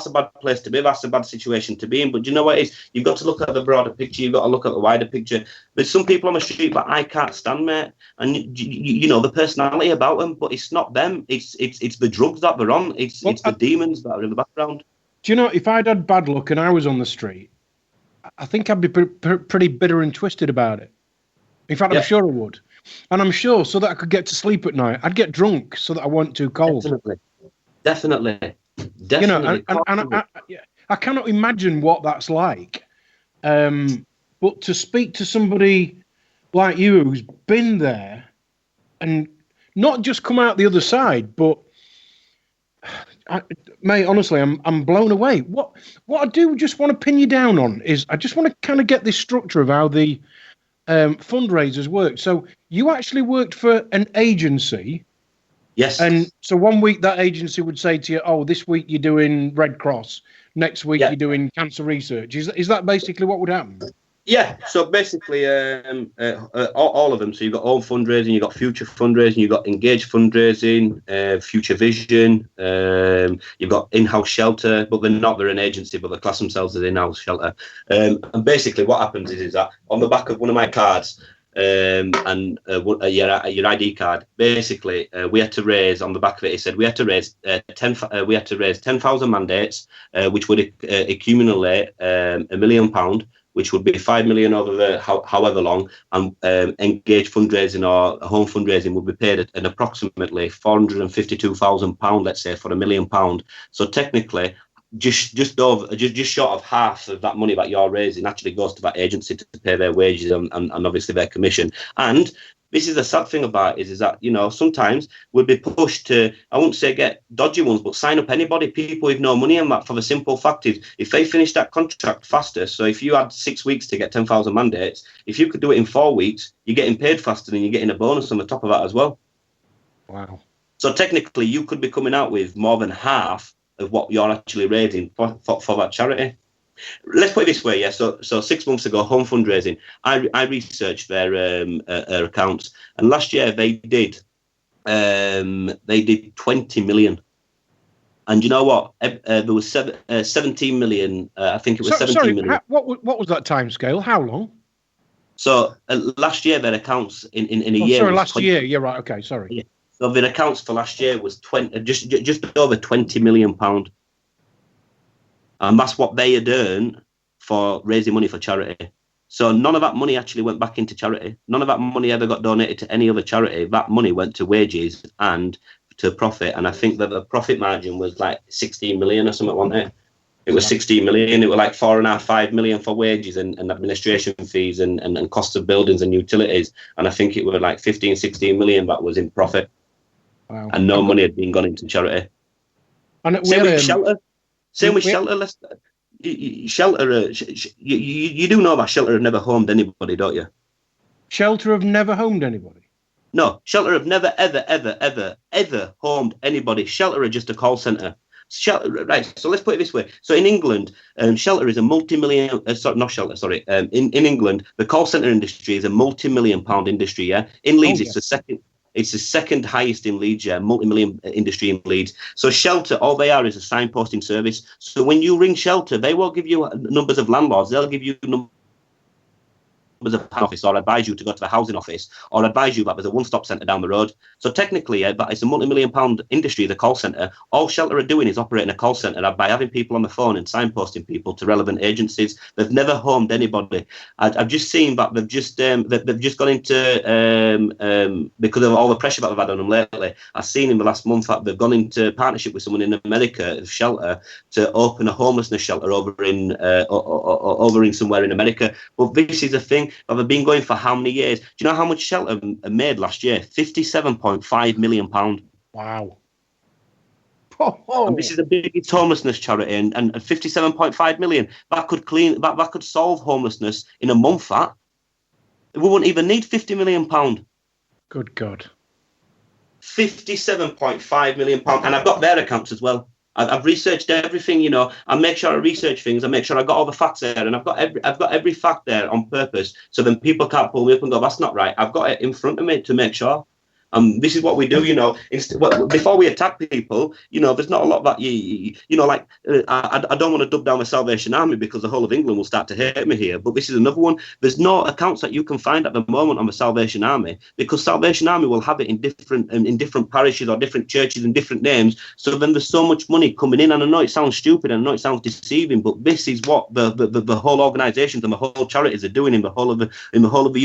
a bad place to be, that's a bad situation to be in. But you know what it is? You've got to look at the broader picture. You've got to look at the wider picture. There's some people on the street that I can't stand, mate. And you know the personality about them, but it's not them. It's the drugs that they're on. It's the demons that are in the background. Do you know, if I'd had bad luck and I was on the street, I think I'd be pretty bitter and twisted about it. In fact, I'm sure I would. And I'm sure, so that I could get to sleep at night, I'd get drunk so that I wasn't too cold. Definitely. You know, and I cannot imagine what that's like. But to speak to somebody like you who's been there and not just come out the other side, but mate, honestly, I'm blown away. What I do just want to pin you down on is I just want to kind of get this structure of how the fundraisers work. So you actually worked for an agency. Yes. And so one week that agency would say to you, oh, this week you're doing Red Cross. Next week you're doing cancer research. Is that basically what would happen? Yeah. So basically, all of them. So you've got Home fundraising, you've got Future fundraising, you've got Engage fundraising, Future Vision. You've got in-house shelter, but they're an agency, but they class themselves as in-house shelter. And basically, what happens is that on the back of one of my cards, and your ID card, basically, we had to raise on the back of it. It said we had to raise 10,000 mandates, which would accumulate £1 million. Which would be 5 million over however long, and Engage fundraising or Home fundraising would be paid at approximately £452,000, let's say, for £1 million. So technically, just short of half of that money that you're raising actually goes to that agency to pay their wages and obviously their commission. And this is the sad thing about it is that, you know, sometimes we'll be pushed to, I wouldn't say get dodgy ones, but sign up anybody, people with no money, and that for the simple fact is if they finish that contract faster, so if you had 6 weeks to get 10,000 mandates, if you could do it in 4 weeks, you're getting paid faster and you're getting a bonus on the top of that as well. Wow. So technically you could be coming out with more than half of what you're actually raising for that charity. Let's put it this way, So 6 months ago, Home fundraising, I researched their accounts, and last year they did 20 million. And you know what? There was 17 million. I think it was 17 million. What was that time scale? How long? So last year their accounts in a year. Sorry, last year. You're right. Okay, sorry. Yeah. So their accounts for last year was just over £20 million. And that's what they had earned for raising money for charity. So none of that money actually went back into charity. None of that money ever got donated to any other charity. That money went to wages and to profit. And I think that the profit margin was like 16 million or something, wasn't it? It was 16 million. It was like 4.5 million for wages and administration fees and costs of buildings and utilities. And I think it was like 16 million that was in profit. Wow. And no money had been gone into charity. And Same with shelter. Shelter. You do know that Shelter have never homed anybody, don't you? Shelter have never homed anybody? No, Shelter have never, ever homed anybody. Shelter are just a call centre. Right, so let's put it this way. So in England, Shelter is a multi-million... In England, the call centre industry is a multi-million pound industry, yeah? In Leeds, it's the second... It's the second highest in Leeds, multi-million industry in Leeds. So Shelter, all they are is a signposting service. So when you ring Shelter, they won't give you numbers of landlords. They'll give you numbers of office, or advise you to go to the housing office, or advise you that there's a one-stop centre down the road. So technically, but it's a multi-million-pound industry, the call centre. All Shelter are doing is operating a call centre by having people on the phone and signposting people to relevant agencies. They've never homed anybody. I've just seen that they've just gone into because of all the pressure that they've had on them lately. I've seen in the last month that they've gone into partnership with someone in America, Shelter, to open a homelessness shelter over in somewhere in America. But this is a thing. They've been going for how many years? Do you know how much Shelter made last year? £57.5 million. Wow. And this is the biggest homelessness charity, and 57.5 million. That could solve homelessness in a month. That we wouldn't even need £50 million. Good God. £57.5 million, and I've got their accounts as well. I've researched everything, you know. I make sure I research things. I make sure I got all the facts there, and I've got every fact there on purpose, so then people can't pull me up and go, "That's not right." I've got it in front of me to make sure. This is what we do, you know. Before we attack people, you know, there's not a lot that you know, like I don't want to dub down the Salvation Army because the whole of England will start to hate me here. But this is another one. There's no accounts that you can find at the moment on the Salvation Army, because Salvation Army will have it in different parishes or different churches and different names. So then there's so much money coming in, and I know it sounds stupid and I know it sounds deceiving, but this is what the whole organisations and the whole charities are doing in the whole of the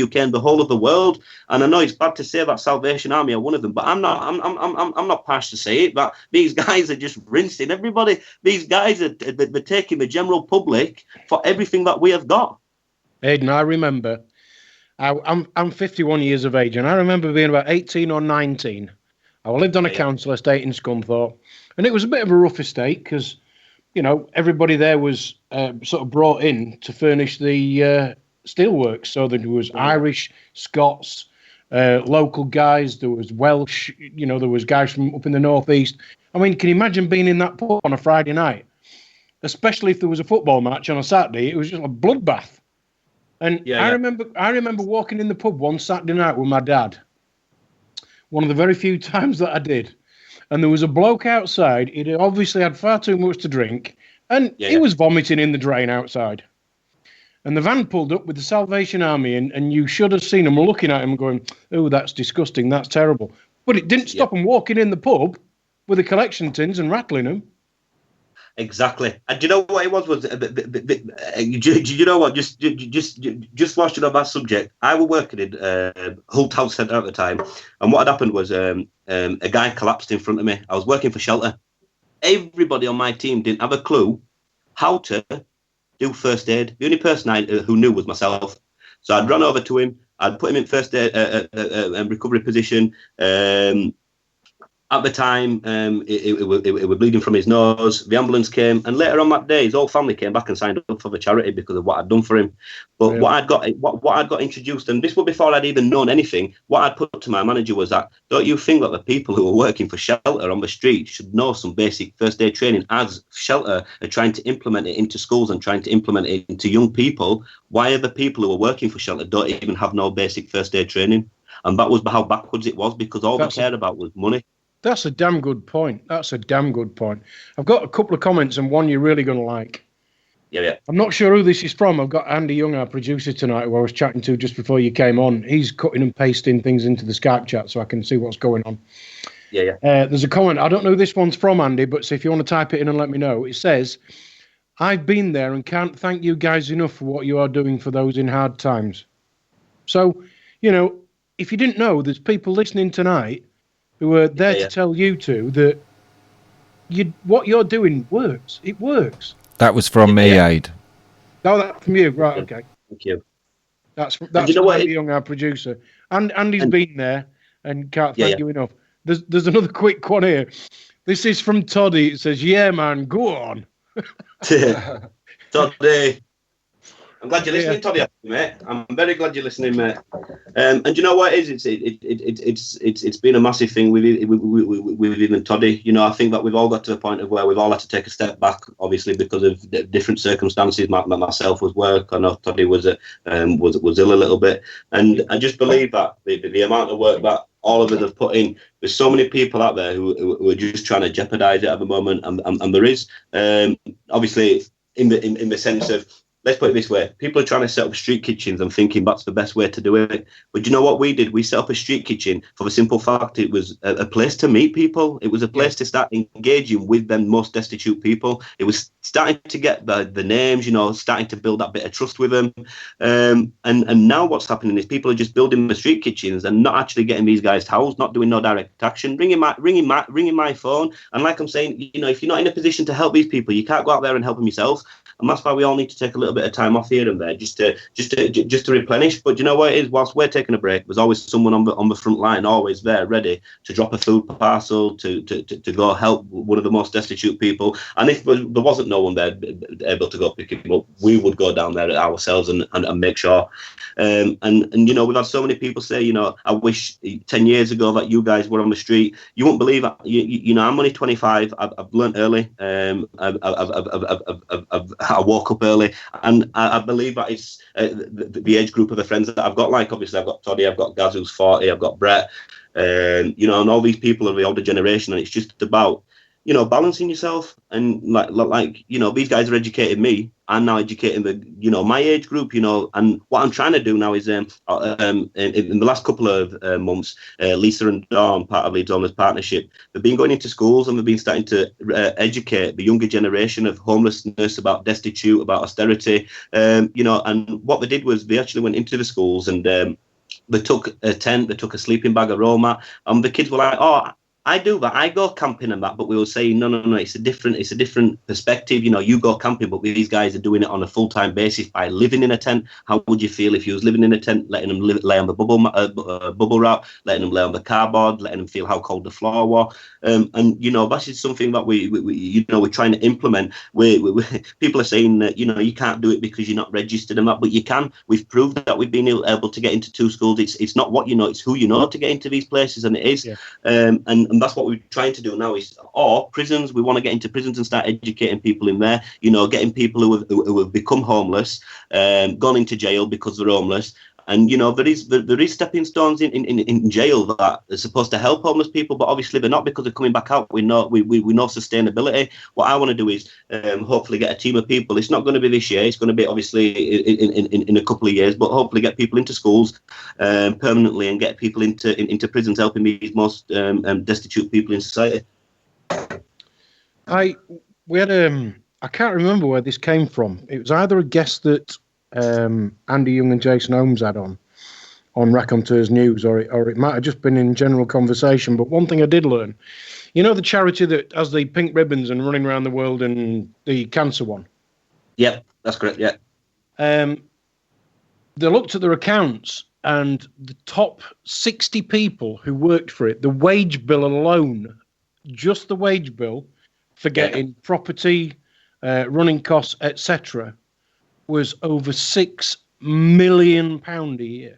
UK and the whole of the world. And I know it's bad to say that Salvation Army are one of them, but I'm not harsh to say it, but these guys are just rinsing everybody. These guys are they're taking the general public for everything that we have got. Haydn, I remember, I'm 51 years of age, and I remember being about 18 or 19. I lived on a council estate in Scunthorpe, and it was a bit of a rough estate because, you know, everybody there was sort of brought in to furnish the steelworks. So there was Irish, Scots, local guys, there was Welsh, you know, there was guys from up in the northeast. I mean, can you imagine being in that pub on a Friday night? Especially if there was a football match on a Saturday, it was just a bloodbath. And I remember walking in the pub one Saturday night with my dad. One of the very few times that I did. And there was a bloke outside. He'd obviously had far too much to drink, and he was vomiting in the drain outside. And the van pulled up with the Salvation Army, and you should have seen them looking at him going, "Oh, that's disgusting, that's terrible." But it didn't stop them walking in the pub with the collection tins and rattling them. Exactly. And do you know what it was? Do you know what? Just whilst you're on that subject, I was working in Hull Town Centre at the time, and what had happened was a guy collapsed in front of me. I was working for Shelter. Everybody on my team didn't have a clue how to do first aid. The only person who knew was myself. So I'd run over to him. I'd put him in first aid recovery position. At the time, it was bleeding from his nose. The ambulance came, and later on that day, his whole family came back and signed up for the charity because of what I'd done for him. But what I'd got introduced, and this was before I'd even known anything. What I'd put to my manager was that, don't you think that the people who are working for Shelter on the street should know some basic first aid training? As Shelter are trying to implement it into schools and trying to implement it into young people, why are the people who are working for Shelter don't even have no basic first aid training? And that was how backwards it was, because all they cared about was money. That's a damn good point. I've got a couple of comments, and one you're really going to like. Yeah. I'm not sure who this is from. I've got Andy Young, our producer tonight, who I was chatting to just before you came on. He's cutting and pasting things into the Skype chat so I can see what's going on. Yeah. There's a comment. I don't know who this one's from, Andy, but so if you want to type it in and let me know. It says, "I've been there and can't thank you guys enough for what you are doing for those in hard times." So, you know, if you didn't know, there's people listening tonight who are there to tell you two that what you're doing works. It works. That was from me, Ade. No, that's from you. Right, okay. Thank you. That's from Andy Young, our producer. And Andy's been there and can't thank you enough. There's another quick one here. This is from Toddy. It says, "Yeah, man, go on." Toddy. I'm glad you're listening, Toddy, mate. I'm very glad you're listening, mate. And you know what it is? It's been a massive thing with even Toddy. You know, I think that we've all got to the point of where we've all had to take a step back, obviously because of different circumstances. Myself was work. I know Toddy was ill a little bit, and I just believe that the amount of work that all of us have put in. There's so many people out there who are just trying to jeopardize it at the moment, and there is obviously in the sense of, let's put it this way, people are trying to set up street kitchens and thinking that's the best way to do it. But you know what we did? We set up a street kitchen for the simple fact it was a place to meet people. It was a place to start engaging with them most destitute people. It was starting to get the names, starting to build that bit of trust with them. And now what's happening is people are just building the street kitchens and not actually getting these guys towels, not doing no direct action, ringing my phone. And like I'm saying, if you're not in a position to help these people, you can't go out there and help them yourself. And that's why we all need to take a little bit of time off here and there, just to replenish. But you know what it is? Whilst we're taking a break, there's always someone on the front line, always there, ready to drop a food parcel, to go help one of the most destitute people. And if there wasn't no one there able to go pick him up, we would go down there ourselves and make sure. And we've had so many people say, I wish 10 years ago that you guys were on the street. You won't believe it. I'm only 25. I've learned early. I woke up early, and I believe that it's the age group of the friends that I've got. Like, obviously, I've got Toddy, I've got Gaz, who's 40, I've got Brett, and all these people are the older generation, and it's just about, balancing yourself. And like these guys are educating me. I'm now educating my age group, and what I'm trying to do now is, in the last couple of months, Lisa and Dawn, part of Leeds Homeless Partnership, they've been going into schools and they've been starting to educate the younger generation of homelessness, about destitute, about austerity, and what they did was they actually went into the schools and they took a tent, they took a sleeping bag, a roll mat, and the kids were like, oh, I do that. I go camping and that, but we were saying, no. It's a different perspective. You go camping, but these guys are doing it on a full-time basis by living in a tent. How would you feel if you was living in a tent, letting them lay on the bubble wrap, letting them lay on the cardboard, letting them feel how cold the floor was? And that is something that we're trying to implement. People are saying that you can't do it because you're not registered and that, but you can. We've proved that we've been able to get into 2 schools. It's not what it's who to get into these places, and it is. Yeah. And that's what we're trying to do now or prisons. We want to get into prisons and start educating people in there, getting people who have become homeless, gone into jail because they're homeless. And, there is stepping stones in jail that are supposed to help homeless people, but obviously they're not, because they're coming back out. We know sustainability. What I want to do is hopefully get a team of people. It's not going to be this year. It's going to be obviously in a couple of years, but hopefully get people into schools permanently and get people into prisons, helping these most destitute people in society. I can't remember where this came from. It was either a guest that Andy Young and Jason Holmes had on Raconteurs News, or it might have just been in general conversation. But one thing I did learn, the charity that has the pink ribbons and running around the world, and the cancer one. Yep, that's correct. Yeah. They looked at their accounts, and the top 60 people who worked for it, the wage bill alone, just the wage bill, forgetting property, running costs, etc., was over £6 million a year.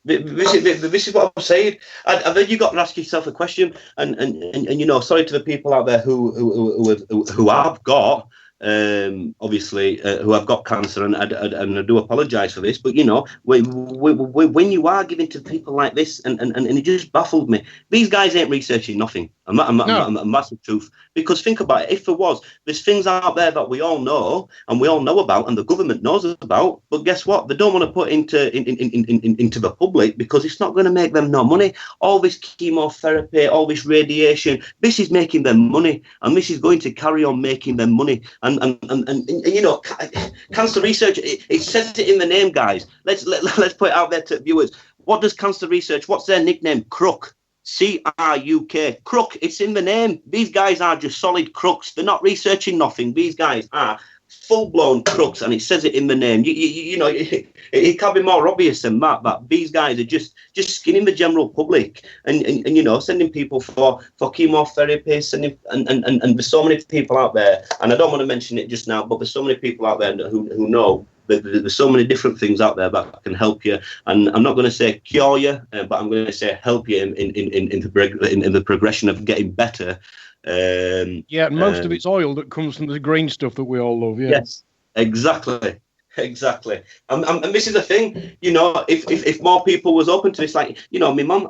This is what I'm saying. And then you got to ask yourself a question. And sorry to the people out there who have got obviously who have got cancer, and I do apologise for this, but when you are giving to people like this, and it just baffled me. These guys ain't researching nothing, and that's the truth. Because think about it, if there was, there's things out there that we all know about, and the government knows about, but guess what? They don't want to put into the public because it's not going to make them no money. All this chemotherapy, all this radiation, this is making them money, and this is going to carry on making them money. And cancer research, it says it in the name, guys. Let's put it out there to viewers. What does cancer research? What's their nickname? Crook. C-R-U-K. Crook. It's in the name. These guys are just solid crooks. They're not researching nothing. These guys are full-blown crooks, and it says it in the name. It can't be more obvious than that these guys are just skinning the general public, and sending people for chemotherapy, and there's so many people out there, and I don't want to mention it just now, but there's so many people out there who know. There's so many different things out there that can help you, and I'm not going to say cure you, but I'm going to say help you in the progression of getting better. Most of it's oil that comes from the green stuff that we all love. Yeah. Yes, exactly. And this is the thing, if more people was open to this, like, my mum,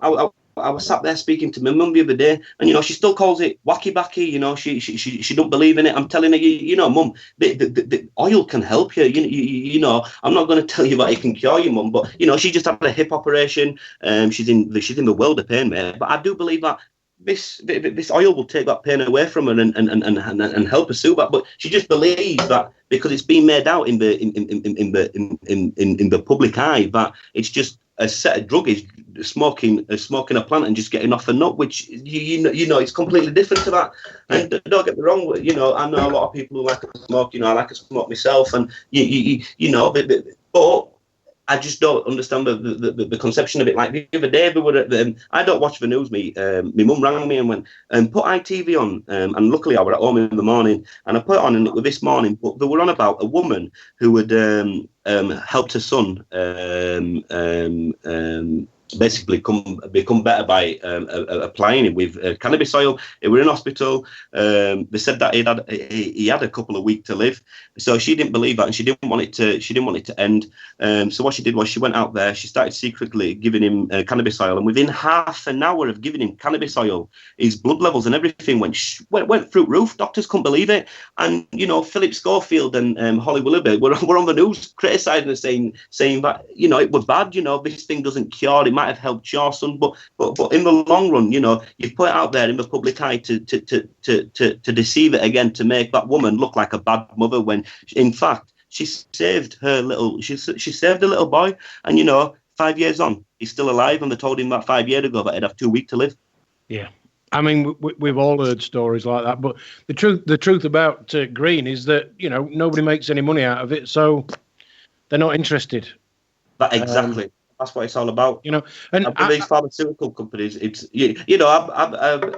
I was sat there speaking to my mum the other day, and she still calls it wacky backy. She don't believe in it. I'm telling her, mum, the oil can help you. I'm not going to tell you that it can cure you, mum, but she just had a hip operation. She's in the world of pain, mate. But I do believe that this oil will take that pain away from her and help her through that. But she just believes that because it's been made out in the public eye that it's just a set of drug is smoking a plant and just getting off a nut, which it's completely different to that. And don't get me wrong, I know a lot of people who like to smoke. I like to smoke myself, and but I just don't understand the conception of it. Like the other day, we were at I don't watch the news. My mum rang me and went put ITV on, and luckily I was at home in the morning, and I put it on, and it was this morning. But they were on about a woman who had helped her son basically become better by applying it with cannabis oil. They were in hospital. They said that he had a couple of weeks to live, so she didn't believe that, and she didn't want it to end. So what she did was she went out there. She started secretly giving him cannabis oil, and within half an hour of giving him cannabis oil, his blood levels and everything went through the roof. Doctors couldn't believe it, and Philip Schofield and Holly Willoughby were on the news criticising her, saying that it was bad. This thing doesn't cure. It might have helped your son, but in the long run, you've put it out there in the public eye to deceive it again, to make that woman look like a bad mother, when in fact she saved her little she saved a little boy, and 5 years on he's still alive, and they told him that 5 years ago that he'd have 2 weeks to live. Yeah. I mean, we've all heard stories like that, but the truth about green is that nobody makes any money out of it, so they're not interested. But exactly. That's what it's all about. And I believe pharmaceutical companies. It's I've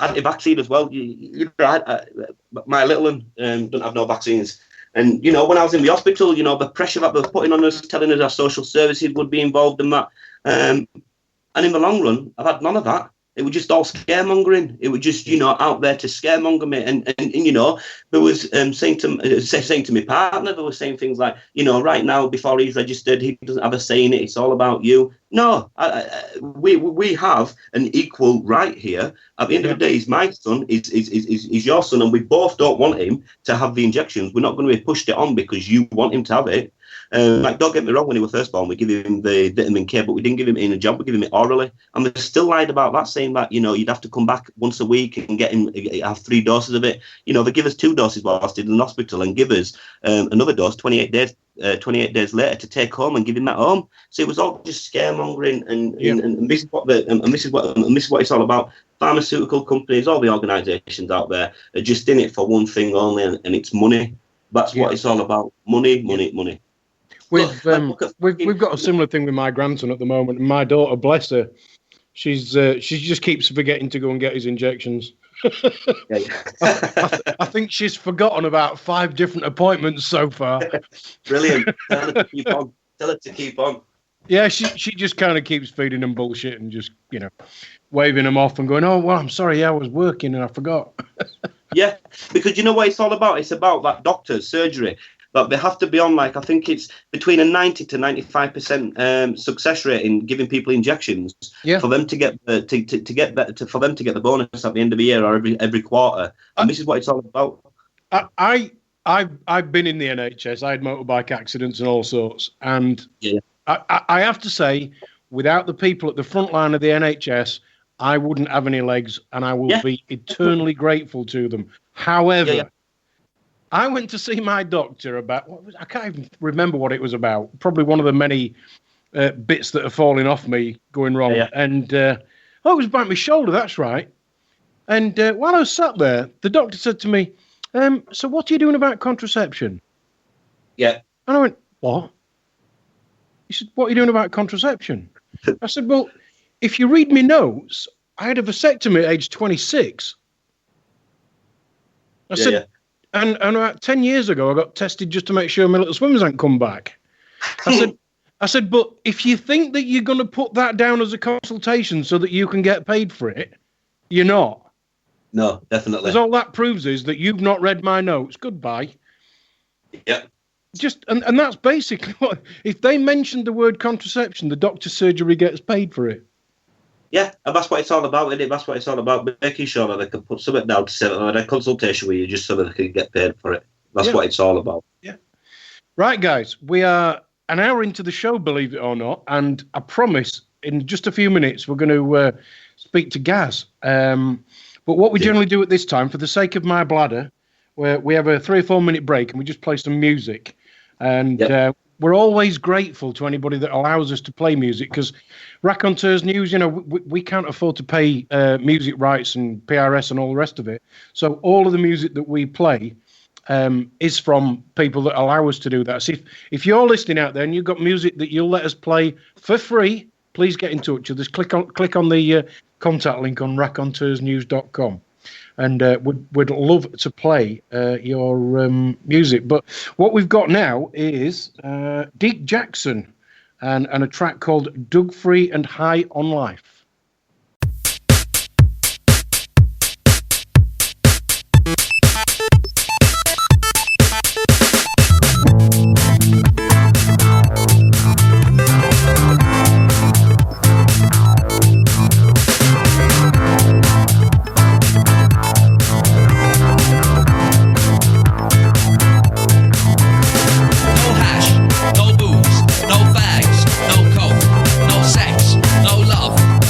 had a vaccine as well. My little one don't have no vaccines, and when I was in the hospital, the pressure that they were putting on us, telling us our social services would be involved in that, and in the long run, I've had none of that. It was just all scaremongering. It was just, out there to scaremonger me. And there was saying to my partner, they were saying things like, right now, before he's registered, he doesn't have a say in it. It's all about you. No, we have an equal right here. At the end of the day, he's my son, he's your son, and we both don't want him to have the injections. We're not going to be pushed it on because you want him to have it. Don't get me wrong, when he was first born, we give him the vitamin K, but we didn't give him it in a job, we give him it orally. And they still lied about that, saying that, you'd have to come back once a week and have 3 doses of it. They give us 2 doses whilst in the hospital and give us another dose 28 days later to take home and give him at home. So it was all just scaremongering, and this is what it's all about. Pharmaceutical companies, all the organisations out there are just in it for one thing only, and it's money. That's what it's all about. Money. We've got a similar thing with my grandson at the moment. And my daughter, bless her, she just keeps forgetting to go and get his injections. I think she's forgotten about 5 different appointments so far. Brilliant. Tell her to keep on. Yeah, she just kind of keeps feeding them bullshit and just waving them off and going, oh well, I'm sorry, I was working and I forgot. Yeah, because you know what it's all about. It's about that doctor's surgery. But they have to be on, I think it's between a 90 to 95% success rate in giving people injections for them to get for them to get the bonus at the end of the year or every quarter. And this is what it's all about. I've been in the NHS. I had motorbike accidents and all sorts, and I have to say, without the people at the front line of the NHS, I wouldn't have any legs, and I will be eternally grateful to them. However. I went to see my doctor about, I can't even remember what it was about. Probably one of the many bits that are falling off me going wrong. Yeah. And it was about my shoulder, that's right. And while I was sat there, the doctor said to me, so what are you doing about contraception? Yeah. And I went, what? He said, what are you doing about contraception? I said, well, if you read me notes, I had a vasectomy at age 26. I said, And about 10 years ago, I got tested just to make sure my little swimmers hadn't come back. I said, but if you think that you're going to put that down as a consultation so that you can get paid for it, you're not. No, definitely. Because all that proves is that you've not read my notes. Goodbye. Yeah. And that's basically what, if they mention the word contraception, the doctor's surgery gets paid for it. Yeah, and that's what it's all about, isn't it? That's what it's all about, making sure that they can put something down to settle on a consultation with you just so that they can get paid for it. That's what it's all about. Yeah. Right, guys, we are an hour into the show, believe it or not, and I promise in just a few minutes we're going to speak to Gaz. But what we generally do at this time, for the sake of my bladder, where we have a 3 or 4 minute break and we just play some music. And we're always grateful to anybody that allows us to play music, because Raconteurs News, we can't afford to pay music rights and PRS and all the rest of it. So all of the music that we play is from people that allow us to do that. So if you're listening out there and you've got music that you'll let us play for free, please get in touch with us. Click on the contact link on raconteursnews.com. And would love to play your music. But what we've got now is Deke Jackson and a track called Dug Free and High on Life. No hash, no booze, no fags, no coke, no sex, no love.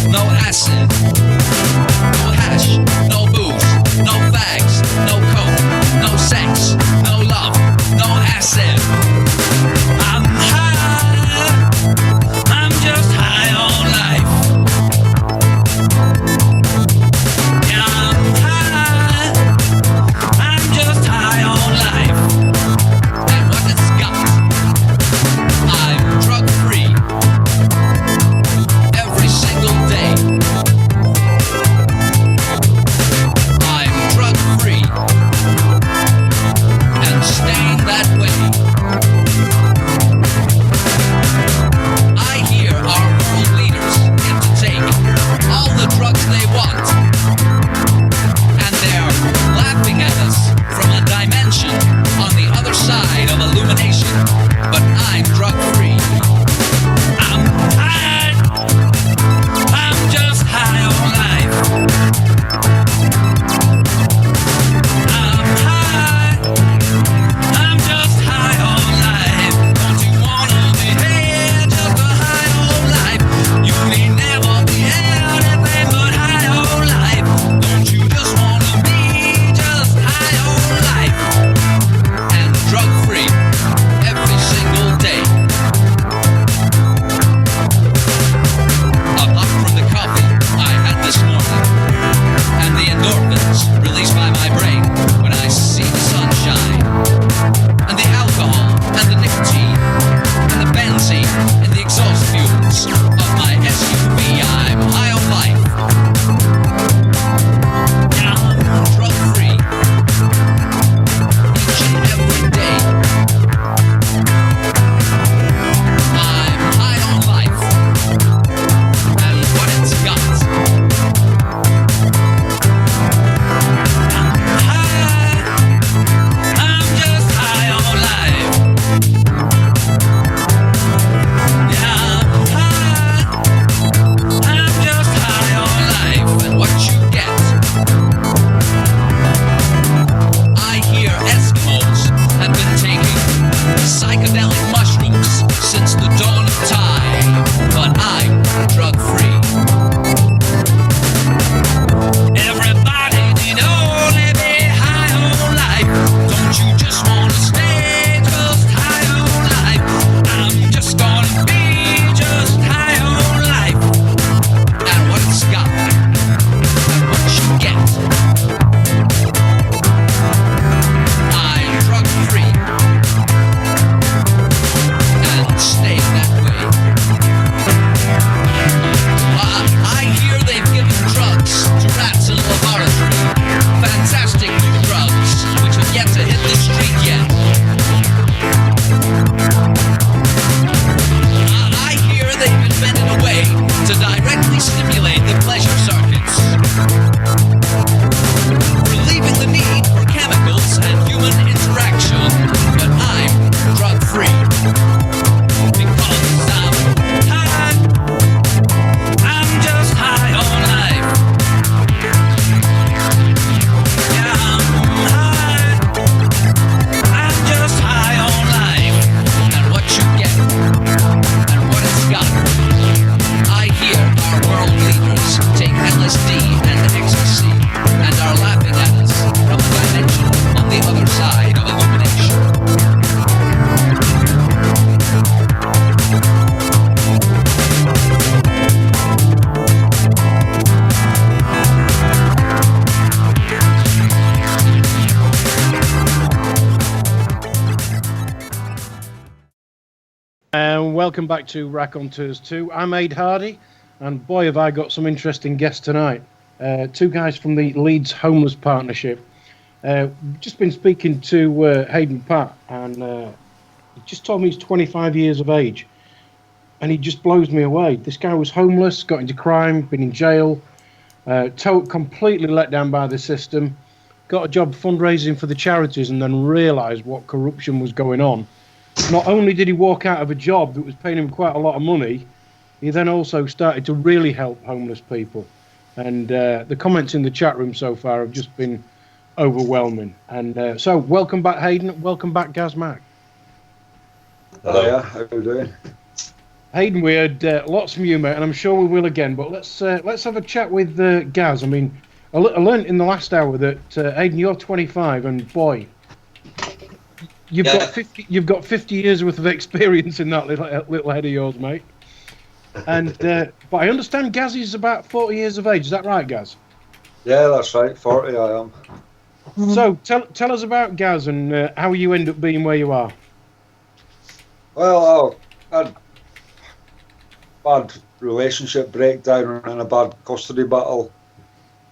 And welcome back to Raconteurs Too. I'm Ade Hardy, and boy, have I got some interesting guests tonight. Two guys from the Leeds Homeless Partnership. Just been speaking to Haydn Pat, and he just told me he's 25 years of age, and he just blows me away. This guy was homeless, got into crime, been in jail, completely let down by the system, got a job fundraising for the charities, and then realised what corruption was going on. Not only did he walk out of a job that was paying him quite a lot of money, he then also started to really help homeless people. And the comments in the chat room so far have just been overwhelming. And so, welcome back, Haydn. Welcome back, Gaz Mack. Hello. Yeah, how are you doing? Haydn, we had lots from you, mate, and I'm sure we will again. But let's have a chat with Gaz. I mean, I learned in the last hour that Haydn, you're 25, and boy, You've got 50 years worth of experience in that little head of yours, mate. And but I understand Gaz is about 40 years of age. Is that right, Gaz? Yeah, that's right. 40 I am. So tell us about Gaz and how you end up being where you are. Well, I had bad relationship breakdown and a bad custody battle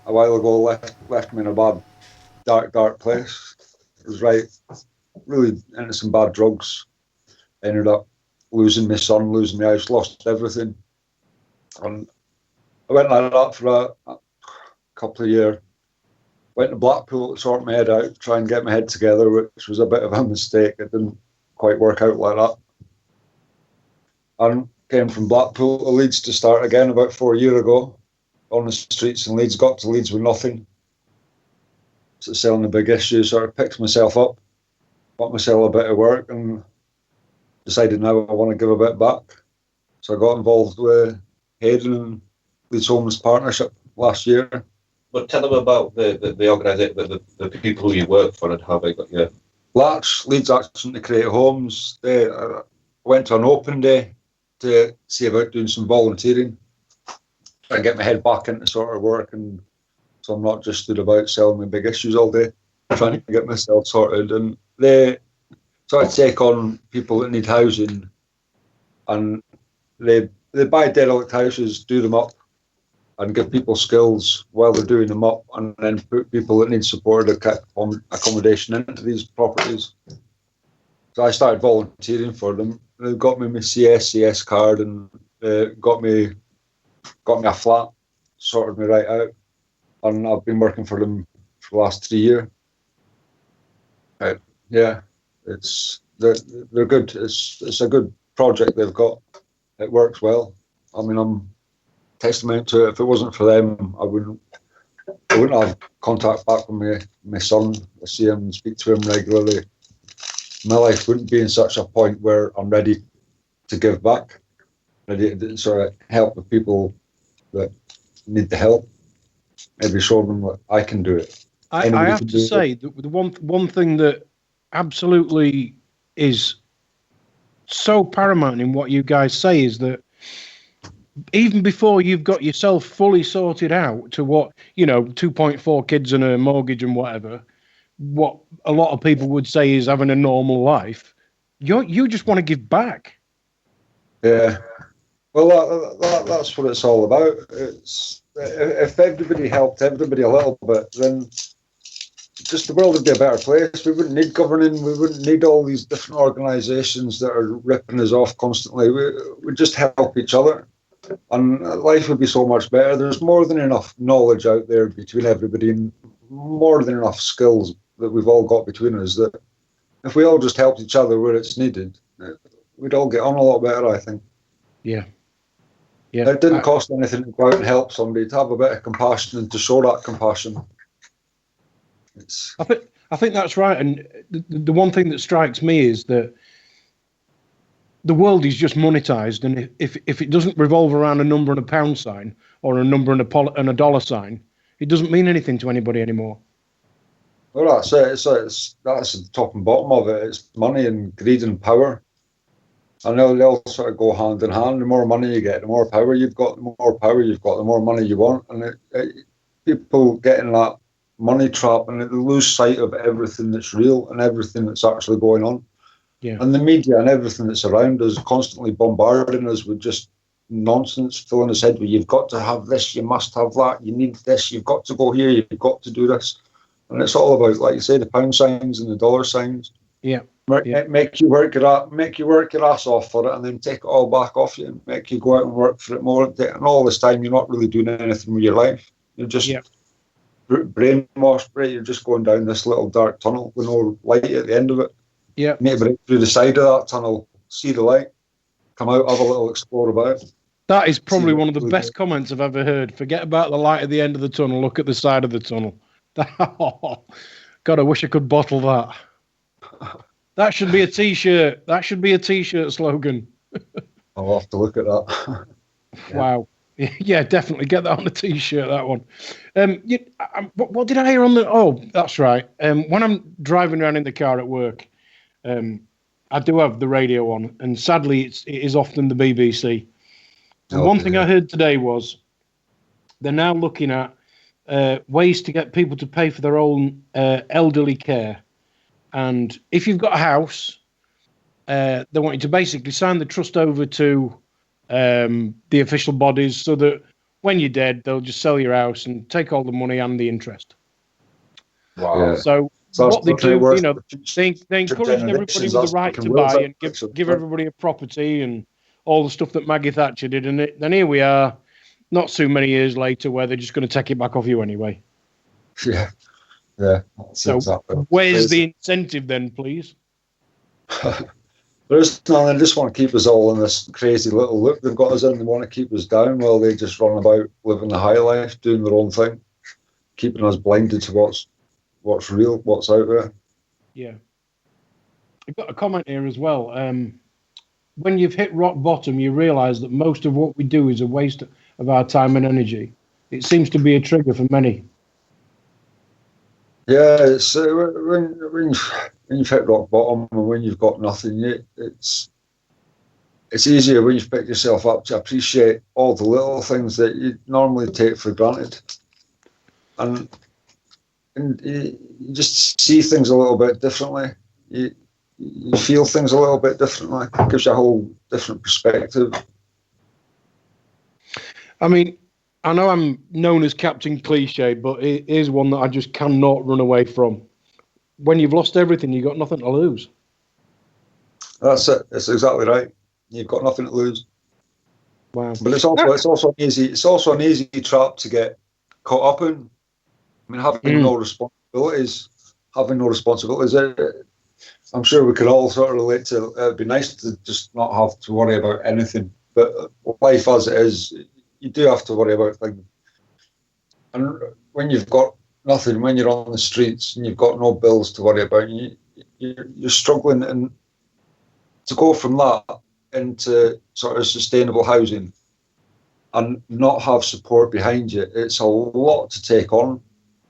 a while ago. Left me in a bad, dark place. It was really into some bad drugs. Ended up losing my son, losing my house, lost everything. And I went like that for a couple of years. Went to Blackpool to sort my head out, try and get my head together, which was a bit of a mistake. It didn't quite work out like that. And came from Blackpool to Leeds to start again about 4 years ago on the streets in Leeds. Got to Leeds with nothing. So selling the big issues, sort of picked myself up, got myself a bit of work, and decided now I want to give a bit back. So I got involved with Haydn and Leeds Homeless Partnership last year. But tell them about the organisation, the people who you work for and how they got you. Latch, Leeds Action to Create Homes. I went to an open day to see about doing some volunteering and get my head back into sort of work, and so I'm not just stood about selling my big issues all day, trying to get myself sorted. And they sort of take on people that need housing, and they buy derelict houses, do them up, and give people skills while they're doing them up, and then put people that need supported accommodation into these properties. So I started volunteering for them. They got me my CS card, and got me a flat, sorted me right out, and I've been working for them for the last 3 years. Yeah, they're good. It's a good project they've got. It works well. I mean, I'm testament to it. If it wasn't for them, I wouldn't have contact back with my son. I see him and speak to him regularly. My life wouldn't be in such a point where I'm ready to give back, ready to sort of help the people that need the help. Maybe show them that I can do it. I have to say that the one thing that absolutely is so paramount in what you guys say is that even before you've got yourself fully sorted out to what, 2.4 kids and a mortgage and whatever, what a lot of people would say is having a normal life, you just want to give back. Yeah. Well, that's what it's all about. It's if everybody helped everybody a little bit, then just the world would be a better place. We wouldn't need governing. We wouldn't need all these different organisations that are ripping us off constantly. We'd just help each other, and life would be so much better. There's more than enough knowledge out there between everybody, and more than enough skills that we've all got between us, that if we all just helped each other where it's needed, we'd all get on a lot better, I think. Yeah. It didn't cost anything to go out and help somebody, to have a bit of compassion and to show that compassion. I think that's right. And the one thing that strikes me is that the world is just monetized, and if it doesn't revolve around a number and a pound sign, or a number and a dollar sign, it doesn't mean anything to anybody anymore. Well, that's it. That's the top and bottom of it. It's money and greed and power. And they all sort of go hand in hand. The more money you get, the more power you've got. The more power you've got, the more money you want. And people get in that money trap, and they lose sight of everything that's real and everything that's actually going on. Yeah. And the media and everything that's around us constantly bombarding us with just nonsense, filling us head with, you've got to have this, you must have that, you need this, you've got to go here, you've got to do this. And it's all about, like you say, the pound signs and the dollar signs. Yeah. Make you work your ass off for it, and then take it all back off you, and make you go out and work for it more. And all this time, you're not really doing anything with your life. You're just brainwashed, right? You're just going down this little dark tunnel with no light at the end of it. Yeah. Make a break through the side of that tunnel, see the light, come out, have a little explore about it. That is probably one of the best comments I've ever heard. Forget about the light at the end of the tunnel. Look at the side of the tunnel. God, I wish I could bottle that. That should be a T-shirt. That should be a T-shirt slogan. I'll have to look at that. Wow. Yeah, definitely get that on a T-shirt. That one. What did I hear on the? Oh, that's right. When I'm driving around in the car at work, I do have the radio on, and sadly, it is often the BBC. And one thing I heard today was they're now looking at ways to get people to pay for their own elderly care. And if you've got a house, they want you to basically sign the trust over to the official bodies so that when you're dead, they'll just sell your house and take all the money and the interest. Wow. Yeah. So what they do, you know, they encourage everybody with the right to buy and give everybody a property and all the stuff that Maggie Thatcher did. And then here we are, not so many years later, where they're just going to take it back off you anyway. Yeah. Yeah. So where's the incentive then, please? There's none. They just want to keep us all in this crazy little loop they've got us in. They want to keep us down while they just run about living the high life, doing their own thing, keeping us blinded to what's real, what's out there. Yeah. I've got a comment here as well. When you've hit rock bottom, you realise that most of what we do is a waste of our time and energy. It seems to be a trigger for many. Yeah, it's when you've hit rock bottom and when you've got nothing, it's easier when you've picked yourself up to appreciate all the little things that you normally take for granted, and you just see things a little bit differently. You feel things a little bit differently. It gives you a whole different perspective. I mean, I know I'm known as Captain Cliche, but it is one that I just cannot run away from. When you've lost everything, you've got nothing to lose. That's it. It's exactly right. You've got nothing to lose. Wow. But it's also an easy trap to get caught up in. I mean, having no responsibilities. I'm sure we could all sort of relate to. It'd be nice to just not have to worry about anything. But life as it is, you do have to worry about things. And when you've got nothing, when you're on the streets and you've got no bills to worry about, you're struggling. And to go from that into sort of sustainable housing and not have support behind you, it's a lot to take on.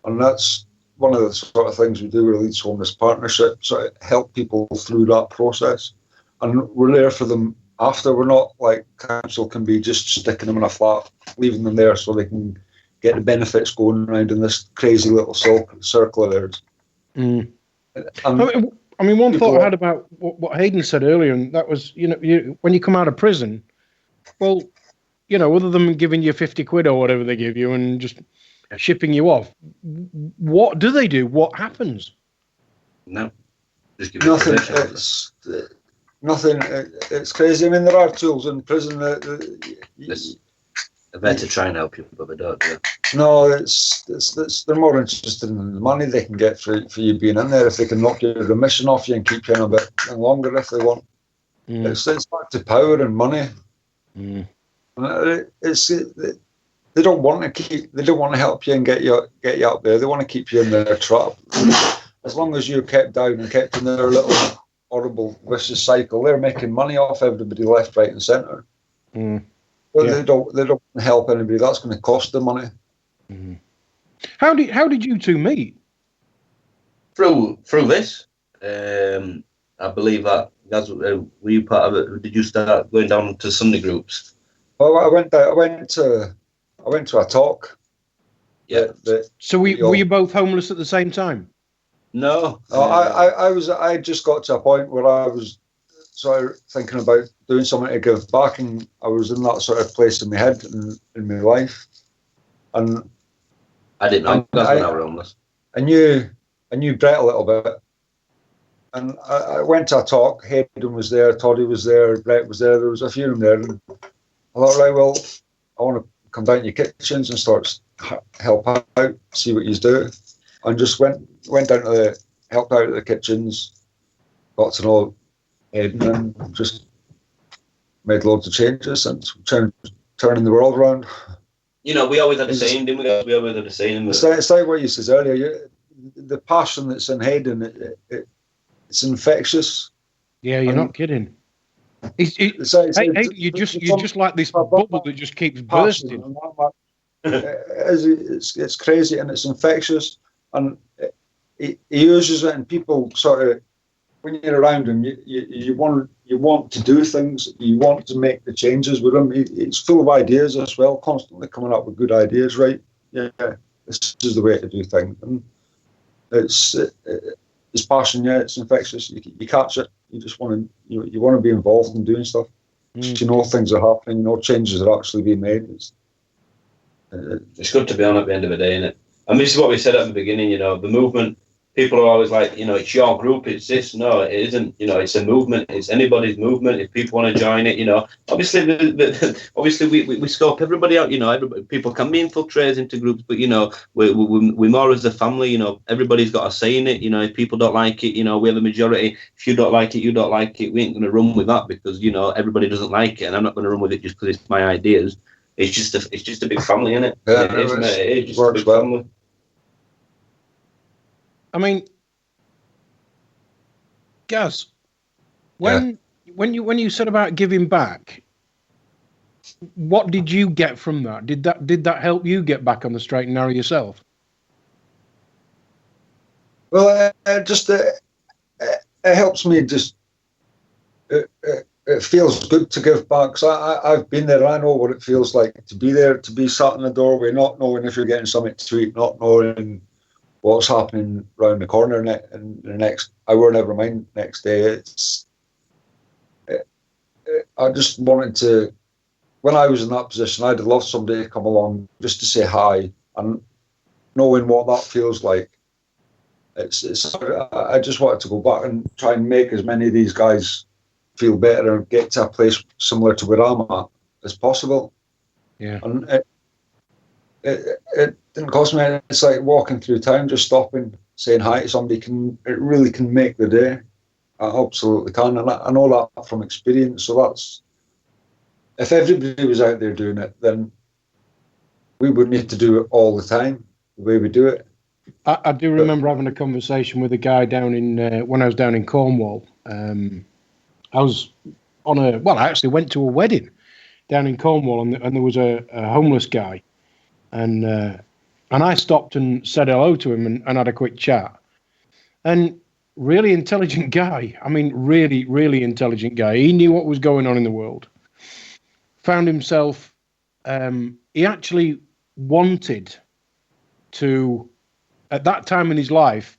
And that's one of the sort of things we do with Leeds Homeless Partnership, sort of help people through that process. And we're there for them after. We're not like council can be just sticking them in a flat, leaving them there so they can get the benefits going around in this crazy little circle of theirs. I mean, one thought I had about what Haydn said earlier, and that was, when you come out of prison, well, other than giving you 50 quid or whatever they give you and just shipping you off, what do they do? What happens? No. Just give nothing. Nothing. It's crazy. I mean, there are tools in prison that they're there to try and help you, but they don't do it. No, they're more interested in the money they can get for you being in there. If they can knock your remission off you and keep you in a bit longer if they want. It's back to power and money. They don't want to help you and get you up there. They want to keep you in their trap. As long as you're kept down and kept in their little horrible vicious cycle, they're making money off everybody left, right, and centre. But they don't help anybody. That's going to cost them money. How did you two meet? Through this, I believe that. Were you part of it? Did you start going down to Sunday groups? Well, I went to a talk. Yeah. So were you both homeless at the same time? No. I just got to a point where I was started thinking about doing something to give back, and I was in that sort of place in my head in my life. And I didn't know that's when I was homeless. I knew Brett a little bit. And I went to a talk. Haydn was there, Toddy was there, Brett was there. There was a few of them there. And I thought, right, well, I want to come down to your kitchens and start help out, see what you do. And just went down to help out at the kitchens, got to know Haydn, and just made loads of changes and turning the world around. You know, we always had the same, didn't we? We always had the same. It's like what you said earlier. The passion that's in Haydn, it's infectious. Yeah, you're not kidding. You just like this bubble that just keeps bursting. It's crazy and it's infectious, and he uses it, and people sort of, when you're around him, you want to do things, you want to make the changes with him. It's full of ideas as well, constantly coming up with good ideas. Right? Yeah, this is the way to do things, and it's passion. Yeah, it's infectious. You catch it. You just want to you want to be involved in doing stuff. You know things are happening. You know changes are actually being made. It's good to be on at the end of the day, isn't it? And this is what we said at the beginning. You know, the movement. People are always like, you know, it's your group, it's this. No, it isn't. You know, it's a movement. It's anybody's movement. If people want to join it, you know, obviously, we scope everybody out. You know, people can be infiltrated into groups, but you know, we're more as a family. You know, everybody's got a say in it. You know, if people don't like it, you know, we're the majority. If you don't like it, you don't like it. We ain't going to run with that because you know everybody doesn't like it, and I'm not going to run with it just because it's my ideas. It's just a big family, isn't it? Yeah, it just works a big well. family. I mean, Gaz, when you said about giving back, what did you get from that? Did that help you get back on the straight and narrow yourself? Well, it helps me. Just it feels good to give back. So I've been there. I know what it feels like to be there, to be sat in the doorway, not knowing if you're getting something to eat, not knowing what's happening round the corner in the next hour, never mind next day. I just wanted to, when I was in that position, I'd love somebody to come along just to say hi, and knowing what that feels like. I just wanted to go back and try and make as many of these guys feel better and get to a place similar to where I'm at as possible. Yeah. And it didn't cost me anything. It's like walking through town, just stopping, saying hi to somebody. It really can make the day. I absolutely can, and I know that from experience. So that's, if everybody was out there doing it, then we would need to do it all the time, the way we do it. I do remember having a conversation with a guy down in when I was down in Cornwall. I was I actually went to a wedding down in Cornwall, and there was a homeless guy. And I stopped and said hello to him and had a quick chat. And really intelligent guy. I mean, really, really intelligent guy. He knew what was going on in the world. Found himself, he actually wanted to, at that time in his life,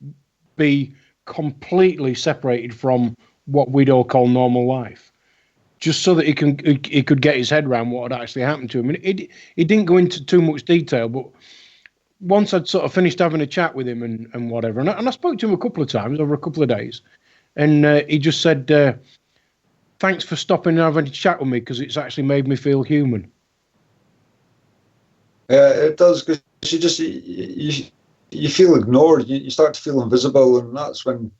be completely separated from what we'd all call normal life, just so that he could get his head around what had actually happened to him. And he didn't go into too much detail, but once I'd sort of finished having a chat with him and whatever, and I spoke to him a couple of times over a couple of days, and he just said, thanks for stopping and having a chat with me, because it's actually made me feel human. Yeah, it does, because you feel ignored, you start to feel invisible, and that's when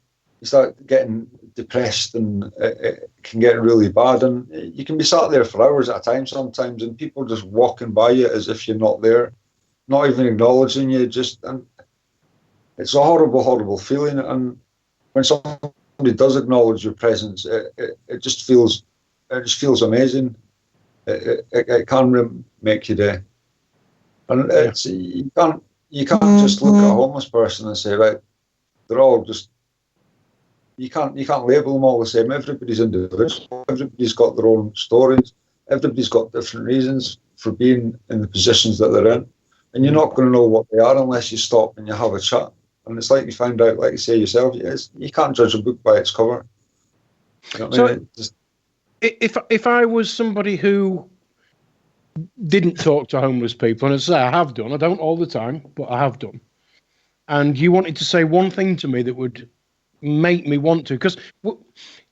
you start getting depressed, and it can get really bad, and you can be sat there for hours at a time sometimes, and people just walking by you as if you're not there, not even acknowledging you, and it's a horrible, horrible feeling. And when somebody does acknowledge your presence, it just feels amazing. It can make your day, and it's you can't just look at a homeless person and say, right, they're all just. You can't label them all the same. Everybody's individual. Everybody's got their own stories. Everybody's got different reasons for being in the positions that they're in. And you're not going to know what they are unless you stop and you have a chat. And it's like you found out, like you say yourself, you can't judge a book by its cover. You know what So I mean? if I was somebody who didn't talk to homeless people, and as I say, I have done, I don't all the time, but I have done, and you wanted to say one thing to me that would make me want to, because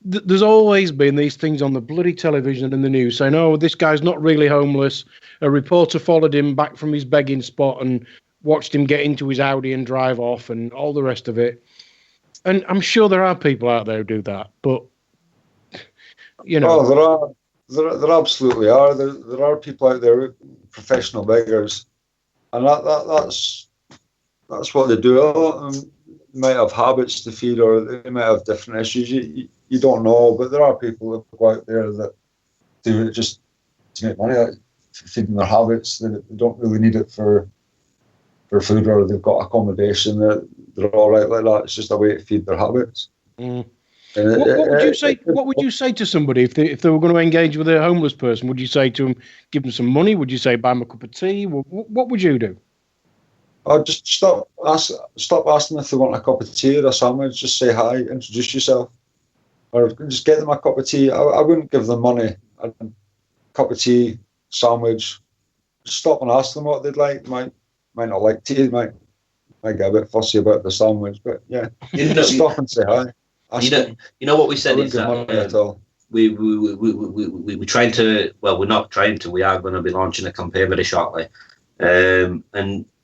there's always been these things on the bloody television and the news saying, oh, this guy's not really homeless. A reporter followed him back from his begging spot and watched him get into his Audi and drive off and all the rest of it. And I'm sure there are people out there who do that, but you know. Oh, there absolutely are. There are people out there, professional beggars, and that's what they do. A lot of them might have habits to feed, or they might have different issues. You don't know, but there are people that go out there that do it just to make money, like feeding their habits. They don't really need it for food, or they've got accommodation. They're all right like that. It's just a way to feed their habits. Mm. What would you say? What would you say to somebody if they were going to engage with a homeless person? Would you say to them, give them some money? Would you say buy them a cup of tea? What would you do? I'd just stop asking if they want a cup of tea or a sandwich. Just say hi, introduce yourself, or just get them a cup of tea. I wouldn't give them money. A cup of tea, sandwich. Just stop and ask them what they'd like. Might not like tea. Might get a bit fussy about the sandwich, but yeah, just stop and say hi. You know what we said is that we're trying to. Well, we're not trying to. We are going to be launching a campaign very shortly, and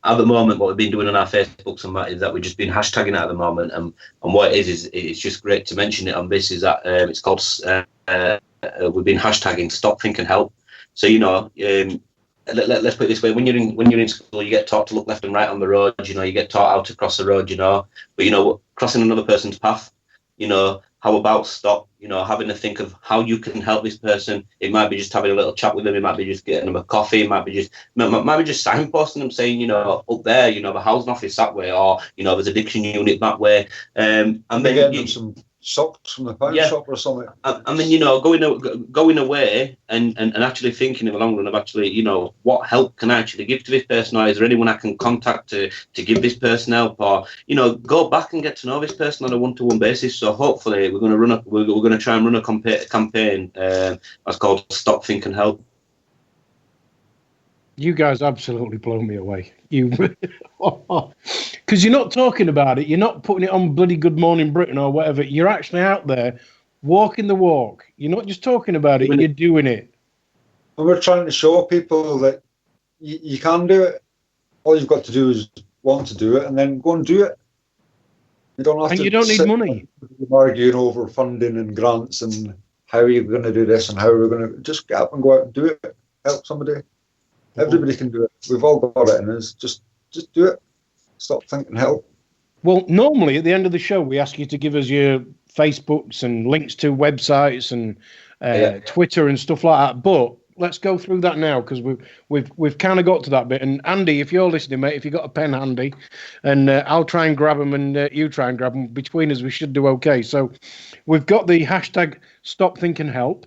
at the moment, what we've been doing on our Facebooks and that is that we've just been hashtagging it at the moment, and what it is it's just great to mention it on this. Is that it's called we've been hashtagging Stop, Think and Help. So let's put it this way: when you're in school, you get taught to look left and right on the road. You get taught how to cross the road. But crossing another person's path. How about stop, having to think of how you can help this person. It might be just having a little chat with them. It might be just getting them a coffee. It might be just signposting them saying, up there, the housing office that way, or, there's addiction unit that way. And then getting them some socks from the pound shop or something. And then, going away and actually thinking in the long run of actually, what help can I actually give to this person, or is there anyone I can contact to give this person help, or, go back and get to know this person on a one-to-one basis. So hopefully we're going to try and run a campaign that's called Stop, Think and Help. You guys absolutely blow me away. Because you're not talking about it. You're not putting it on bloody Good Morning Britain or whatever. You're actually out there walking the walk. You're not just talking about it. You're doing it. And we're trying to show people that you can do it. All you've got to do is want to do it, and then go and do it. You don't have to. And you don't need money. Arguing over funding and grants and how are you going to do this and how are we going to just get up and go out and do it. Help somebody. Everybody can do it. We've all got it in us. Just do it. Stop, think and help. Well, normally at the end of the show, we ask you to give us your Facebooks and links to websites and Twitter and stuff like that. But let's go through that now, because we've kind of got to that bit. And Andy, if you're listening, mate, if you've got a pen handy, and I'll try and grab them, and you try and grab them. Between us, we should do okay. So we've got the hashtag Stop, Think and Help.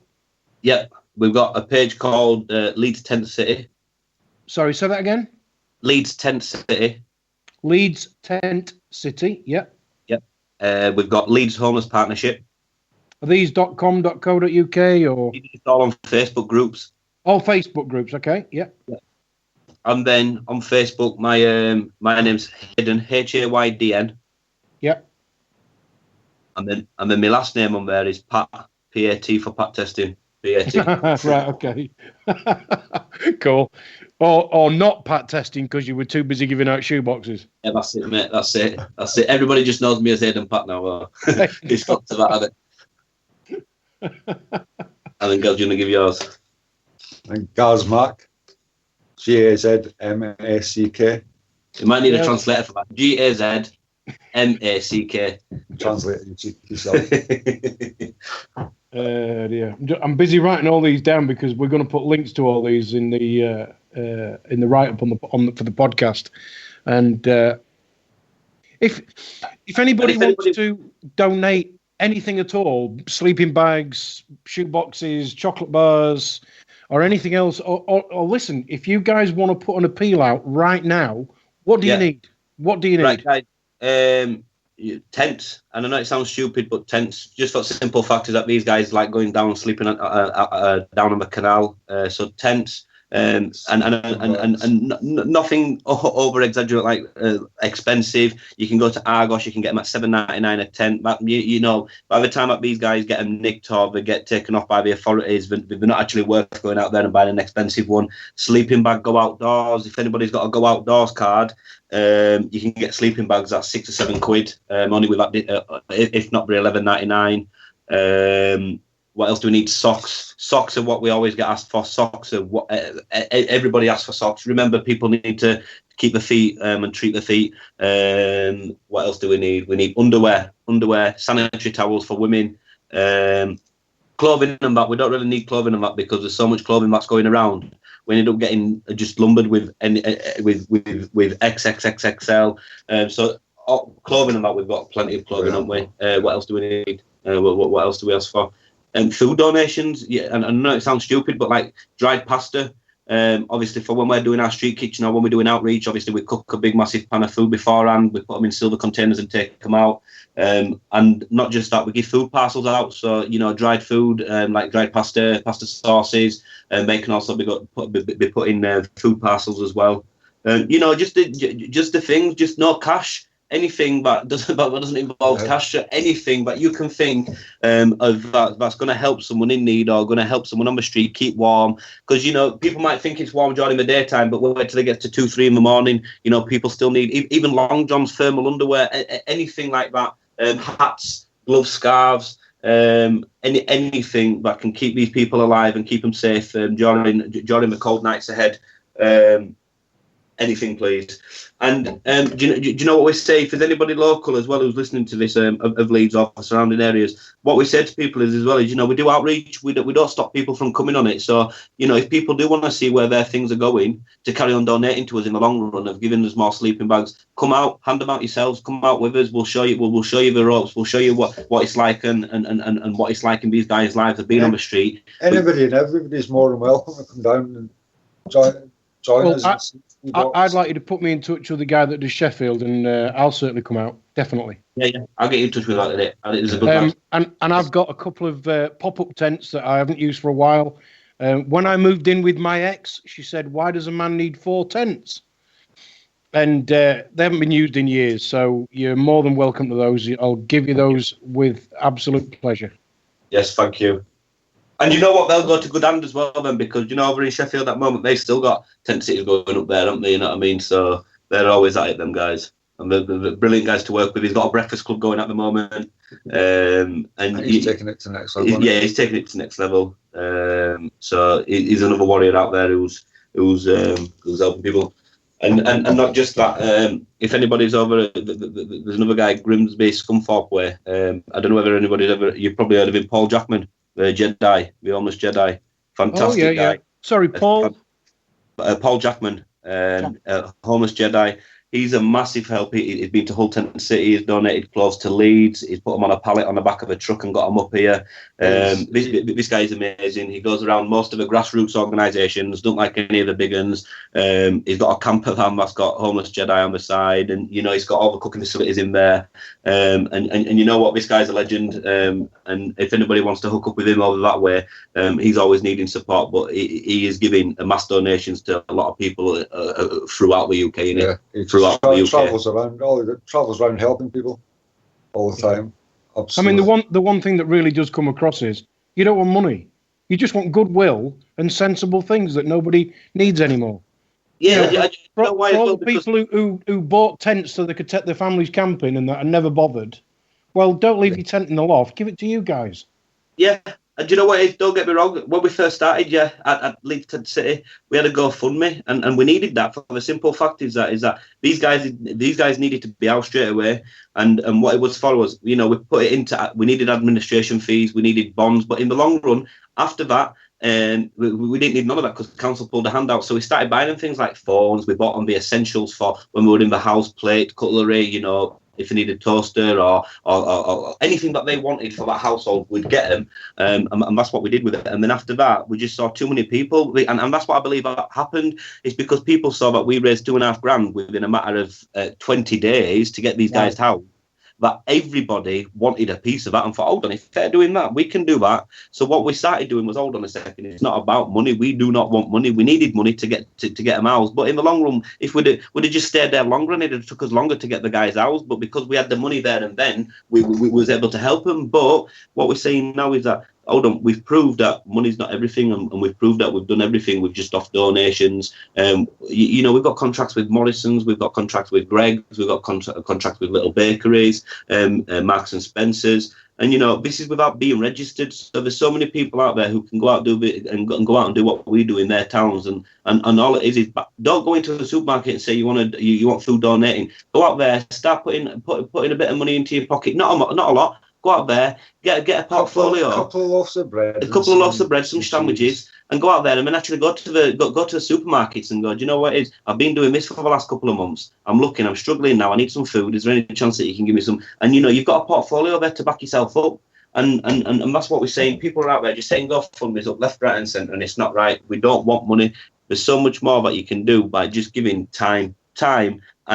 Yep. We've got a page called Leeds Tent City. Sorry, say that again. Leeds Tent City. Leeds Tent City, yep. Yep. We've got Leeds Homeless Partnership. Are these .com.co.uk or? It's all on Facebook groups. All Facebook groups, okay, yep. And then on Facebook, my name's Haydn, Haydn. Yep. And then my last name on there is Pat, P-A-T for Pat Testing. P-A-T. Right, okay. Cool. Or not Pat Testing because you were too busy giving out shoeboxes. Yeah, that's it, mate. That's it. Everybody just knows me as Haydn Pat now. It's got to that, hasn't it? And then, Gaz, do you want to give yours? And Gaz Mack. G-A-Z-M-A-C-K. You might need a translator for that. G-A-Z-M-A-C-K. Translate it yourself. Yeah. I'm busy writing all these down because we're going to put links to all these in the write-up for the podcast. And if anybody wants to donate anything at all, sleeping bags, shoe boxes, chocolate bars, or anything else, or listen, if you guys want to put an appeal out right now, what do you need? What do you need? Right. tents. And I know it sounds stupid, but tents, just for the simple fact is that these guys like going down and sleeping down on the canal. So tents. And nothing over exaggerate like expensive. You can go to Argos, you can get them at $7.99 a tent. But you know, by the time that these guys get them nicked or they get taken off by the authorities, they're not actually worth going out there and buying an expensive one. Sleeping bag, go outdoors. If anybody's got a go outdoors card, you can get sleeping bags at £6 or £7, only with that, if not for $11.99. What else do we need? Socks. Socks are what we always get asked for. Socks are what everybody asks for. Socks. Remember, people need to keep their feet and treat their feet. What else do we need? We need underwear, sanitary towels for women, clothing and that. We don't really need clothing and that because there's so much clothing that's going around. We end up getting just lumbered with XXXXL. So clothing and that, we've got plenty of clothing, haven't we? What else do we need? What else do we ask for? Food donations, yeah, and I know it sounds stupid, but like dried pasta, obviously for when we're doing our street kitchen or when we're doing outreach, obviously we cook a big massive pan of food beforehand, we put them in silver containers and take them out, and not just that, we give food parcels out, so you know, dried food, like dried pasta sauces, they can also be put in food parcels as well. You know, just the things, just no cash. Anything that doesn't involve cash, anything that you can think of that's going to help someone in need or going to help someone on the street keep warm. Because, you know, people might think it's warm during the daytime, but wait till they get to 2, 3 in the morning. You know, people still need even long johns, thermal underwear, anything like that. Hats, gloves, scarves, anything that can keep these people alive and keep them safe during the cold nights ahead. Anything, please. And do you know what we say? If there's anybody local as well who's listening to this of Leeds or surrounding areas, what we say to people is as well is, you know, we do outreach. We don't stop people from coming on it. So, you know, if people do want to see where their things are going to carry on donating to us in the long run of giving us more sleeping bags, come out, hand them out yourselves, come out with us. We'll show you. We'll show you the ropes. We'll show you what it's like and what it's like in these guys' lives of being on the street. Anybody and everybody's more than welcome to come down and join us. I'd like you to put me in touch with the guy that does Sheffield, and I'll certainly come out. Definitely. Yeah. I'll get you in touch with that today. It's a good and I've got a couple of pop-up tents that I haven't used for a while. When I moved in with my ex, she said, "Why does a man need 4 tents?" And they haven't been used in years, so you're more than welcome to those. I'll give you those with absolute pleasure. Yes, thank you. And you know what? They'll go to good hand as well then, because, you know, over in Sheffield at the moment, they've still got tent cities going up there, haven't they? You know what I mean? So they're always at it, them guys. And they're brilliant guys to work with. He's got a breakfast club going at the moment. And he's taking it to the next level. Yeah, he's taking it to the next level. So he's another warrior out there who's helping people. And not just that. If anybody's over, there's another guy, Grimsby, Scunthorpe way. I don't know whether anybody's ever, you've probably heard of him, Paul Jackman. The Jedi, the homeless Jedi, fantastic guy. Sorry, Paul. Paul Jackman, homeless Jedi. He's a massive help. He's been to Hull Tent City. He's donated clothes to Leeds. He's put them on a pallet on the back of a truck and got them up here. This guy is amazing. He goes around most of the grassroots organisations, don't like any of the big ones. He's got a camper van that's got homeless Jedi on the side, and you know he's got all the cooking facilities in there. And you know what, this guy's a legend. And if anybody wants to hook up with him over that way, he's always needing support. But he is giving mass donations to a lot of people throughout the UK. Travels around helping people all the time. Absolutely. I mean, the one thing that really does come across is you don't want money. You just want goodwill and sensible things that nobody needs anymore. Yeah, for all the people who bought tents so they could take their families camping and that and never bothered. Well, don't leave your tent in the loft. Give it to you guys. Yeah. And do you know what it is? Don't get me wrong. When we first started, at Leeds Tent City, we had a GoFundMe, and we needed that for the simple fact is that these guys needed to be out straight away, and what it was for was, you know, we put it into, we needed administration fees, we needed bonds, but in the long run, after that, we didn't need none of that because the council pulled a hand out. So we started buying them things like phones. We bought them the essentials for when we were in the house, plate, cutlery, you know. If they needed a toaster or anything that they wanted for that household, we'd get them. And that's what we did with it. And then after that, we just saw too many people. And that's what I believe happened, is because people saw that we raised $2.5 grand within a matter of 20 days to get these guys out. that everybody wanted a piece of that and thought, hold on, if they're doing that, we can do that. So what we started doing was, hold on a second, it's not about money. We do not want money. We needed money to get them housed. But in the long run, if we'd have just stayed there longer, and it took us longer to get the guys housed. But because we had the money there and then, we was able to help them. But what we're saying now is that, hold on, we've proved that money's not everything, and we've proved that we've done everything. We've just off donations. We've got contracts with Morrison's, we've got contracts with Greg's, we've got contracts with little bakeries, Marks and Spencer's, and this is without being registered. So there's so many people out there who can go out and go out and do what we do in their towns, and all it is don't go into the supermarket and say you want food donating. Go out there, start putting a bit of money into your pocket. Not a lot. Go out there, get a portfolio, a couple of loaves of bread, some sandwiches, and go out there and then actually go to the supermarkets and go, do you know what it is? I've been doing this for the last couple of months. I'm struggling now. I need some food. Is there any chance that you can give me some? And you've got a portfolio there to back yourself up. And that's what we're saying. People are out there just setting GoFundMes up left, right, and centre, and it's not right. We don't want money. There's so much more that you can do by just giving time,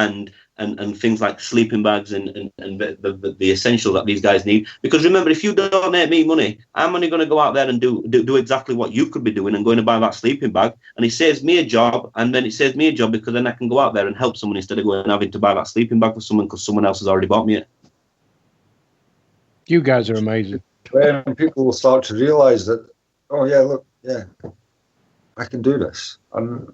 and things like sleeping bags and the essentials that these guys need. Because remember, if you donate me money, I'm only going to go out there and do exactly what you could be doing and going to buy that sleeping bag. And it saves me a job, and then it saves me a job because then I can go out there and help someone instead of going and having to buy that sleeping bag for someone because someone else has already bought me it. You guys are amazing. When people will start to realise that, oh yeah, look, yeah, I can do this. And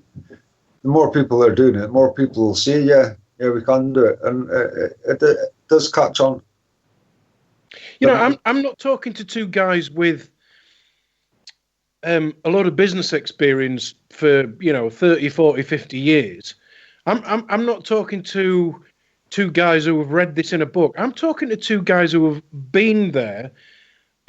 the more people are doing it, the more people will see, yeah, we can do it, and it does catch on. I'm not talking to two guys with a lot of business experience for 30, 40, 50 years. I'm not talking to two guys who have read this in a book. I'm talking to two guys who have been there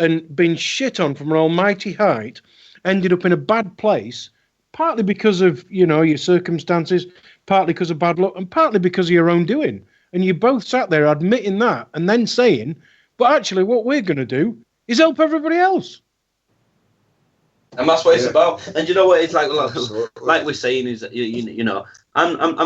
and been shit on from an almighty height, ended up in a bad place, partly because of your circumstances, partly because of bad luck, and partly because of your own doing. And you both sat there admitting that and then saying, but actually what we're going to do is help everybody else. And that's what it's about. And you know what it's like we're saying is, I'm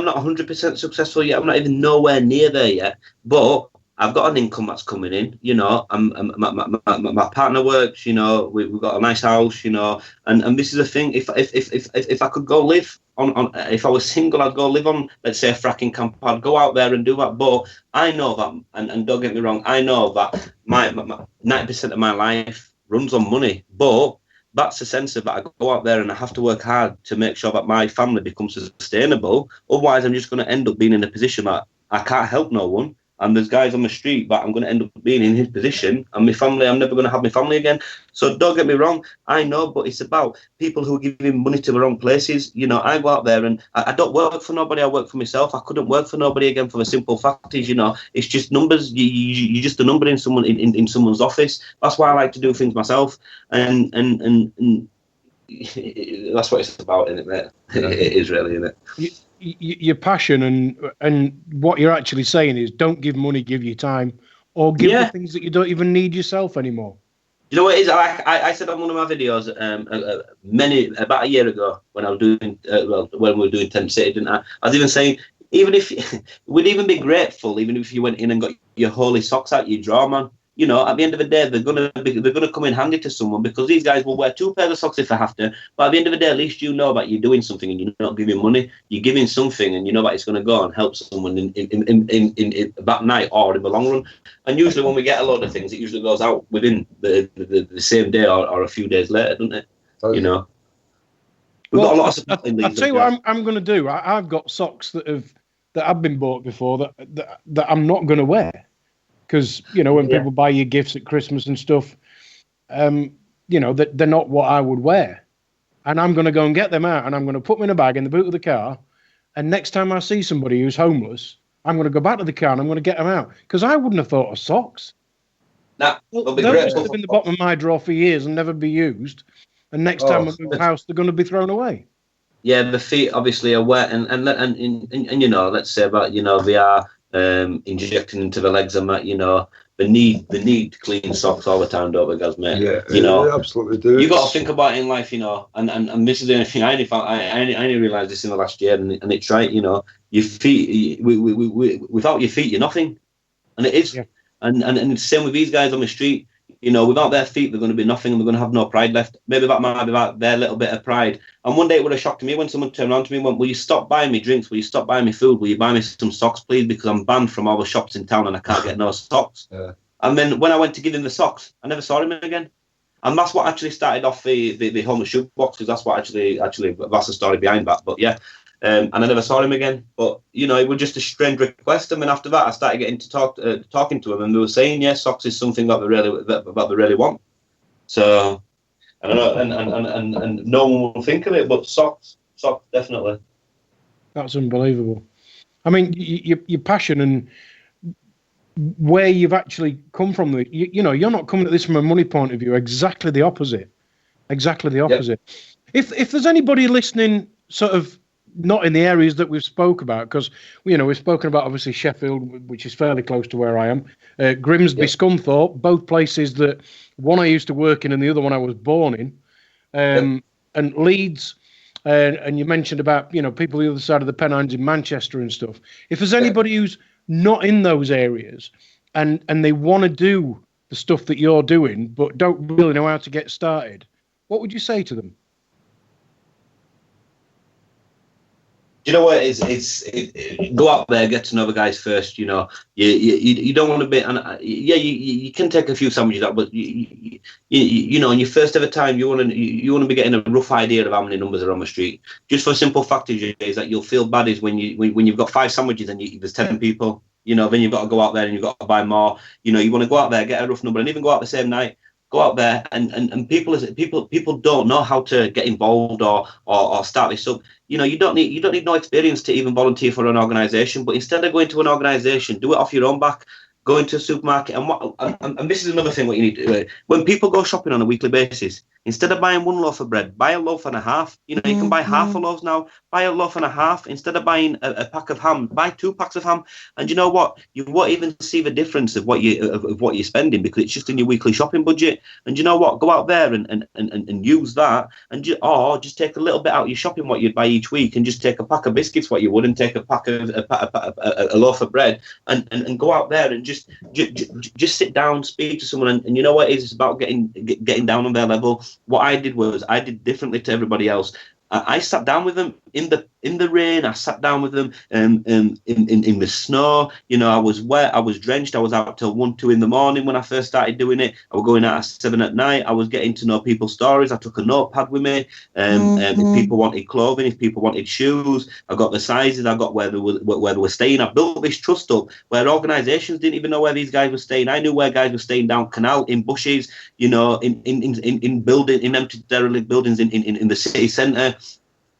not 100% successful yet. I'm not even nowhere near there yet. But I've got an income that's coming in. My partner works. We've got a nice house. And this is the thing. If I could go live on, if I was single, I'd go live on, let's say, a fracking camp. I'd go out there and do that. But I know that, and don't get me wrong, I know that my 90% of my life runs on money. But that's the sense of that. I go out there and I have to work hard to make sure that my family becomes sustainable. Otherwise, I'm just going to end up being in a position that I can't help no one. And there's guys on the street that I'm going to end up being in his position, and my family, I'm never going to have my family again. So don't get me wrong, I know, but it's about people who are giving money to the wrong places. I go out there and I don't work for nobody. I work for myself. I couldn't work for nobody again for the simple fact is, it's just numbers. You're just a number in someone in someone's office. That's why I like to do things myself, and that's what it's about, isn't it, mate? It is really, isn't it? Your passion and what you're actually saying is don't give money, give your time, or give the things that you don't even need yourself anymore. You know what it is? I said on one of my videos about a year ago when I was doing when we were doing Tent City, didn't I? I was even saying, even if we'd even be grateful, even if you went in and got your holy socks out your drawer, man. At the end of the day, they're gonna come in handy to someone, because these guys will wear 2 pairs of socks if they have to. But at the end of the day, at least you know that you're doing something and you're not giving money. You're giving something, and you know that it's going to go and help someone in that night or in the long run. And usually, when we get a load of things, it usually goes out within the same day or a few days later, doesn't it? We've got a lot of support in these. I'll tell you what I'm going to do. I've got socks that have been bought before that I'm not going to wear. Because, when people buy you gifts at Christmas and stuff, that they're not what I would wear. And I'm going to go and get them out, and I'm going to put them in a bag in the boot of the car. And next time I see somebody who's homeless, I'm going to go back to the car and I'm going to get them out. Because I wouldn't have thought of socks. Those have been in the bottom of my drawer for years and never be used. And next time I move house, they're going to be thrown away. Yeah, the feet obviously are wet. And let's say about, they are... injecting into the legs and that, they need clean socks all the time, don't they, guys, mate? Yeah, they absolutely do. You got to think about it in life, and this is the only thing I only realised this in the last year, and it's right, your feet, without your feet, you're nothing, and it is. Yeah. And the same with these guys on the street. You know, without their feet, they're going to be nothing, and they're going to have no pride left. Maybe that might be about their little bit of pride. And one day it would have shocked me when someone turned around to me and went, will you stop buying me drinks? Will you stop buying me food? Will you buy me some socks, please? Because I'm banned from all the shops in town and I can't get no socks. Yeah. And then when I went to give him the socks, I never saw him again. And that's what actually started off the homeless shoe box, because that's what actually that's the story behind that. But yeah. And I never saw him again. But, you know, it was just a strange request. And then after that, I started getting to talking to him, and they were saying, yes, socks is something that they really want. So, I don't know, and no one will think of it, but socks, definitely. That's unbelievable. I mean, your passion and where you've actually come from, you know, you're not coming at this from a money point of view. Exactly the opposite. Yep. If there's anybody listening, sort of, not in the areas that we've spoke about, because, you know, we've spoken about obviously Sheffield, which is fairly close to where I am, Grimsby, yep. Scunthorpe, both places that one I used to work in and the other one I was born in, yep. And Leeds, and you mentioned about, you know, people the other side of the Pennines in Manchester and stuff. If there's anybody who's not in those areas and they want to do the stuff that you're doing but don't really know how to get started, what would you say to them? You know what? Go out there, get to know the guys first. You know, you don't want to be, and you can take a few sandwiches out, but you know, in your first ever time, you want to be getting a rough idea of how many numbers are on the street. Just for a simple fact is that you'll feel bad is when you've got 5 sandwiches and there's 10 people. You know, then you've got to go out there and you've got to buy more. You know, you want to go out there, get a rough number, and even go out the same night. Go out there and people don't know how to get involved or start this up. You know, you don't need no experience to even volunteer for an organisation. But instead of going to an organisation, do it off your own back. Go into a supermarket and this is another thing what you need to do. When people go shopping on a weekly basis, instead of buying 1 loaf of bread, buy a loaf and a half. You know, you can buy half a loaf now. Buy a loaf and a half. Instead of buying a pack of ham, buy 2 packs of ham. And you know what? You won't even see the difference of what you're spending, because it's just in your weekly shopping budget. And you know what? Go out there and use that, or just take a little bit out of your shopping what you'd buy each week, and just take a pack of biscuits what you would, and take a pack of a loaf of bread, and go out there and just sit down, speak to someone, and you know what it is? It's about getting down on their level. What I did was I did differently to everybody else. I sat down with them in the rain. I sat down with them in the snow. You know, I was wet. I was drenched. I was out till 1, 2 in the morning when I first started doing it. I was going out at 7 at night. I was getting to know people's stories. I took a notepad with me. If people wanted clothing, if people wanted shoes, I got the sizes. I got where they were staying. I built this trust up where organisations didn't even know where these guys were staying. I knew where guys were staying down canal, in bushes. You know, in building, in empty derelict buildings in the city centre.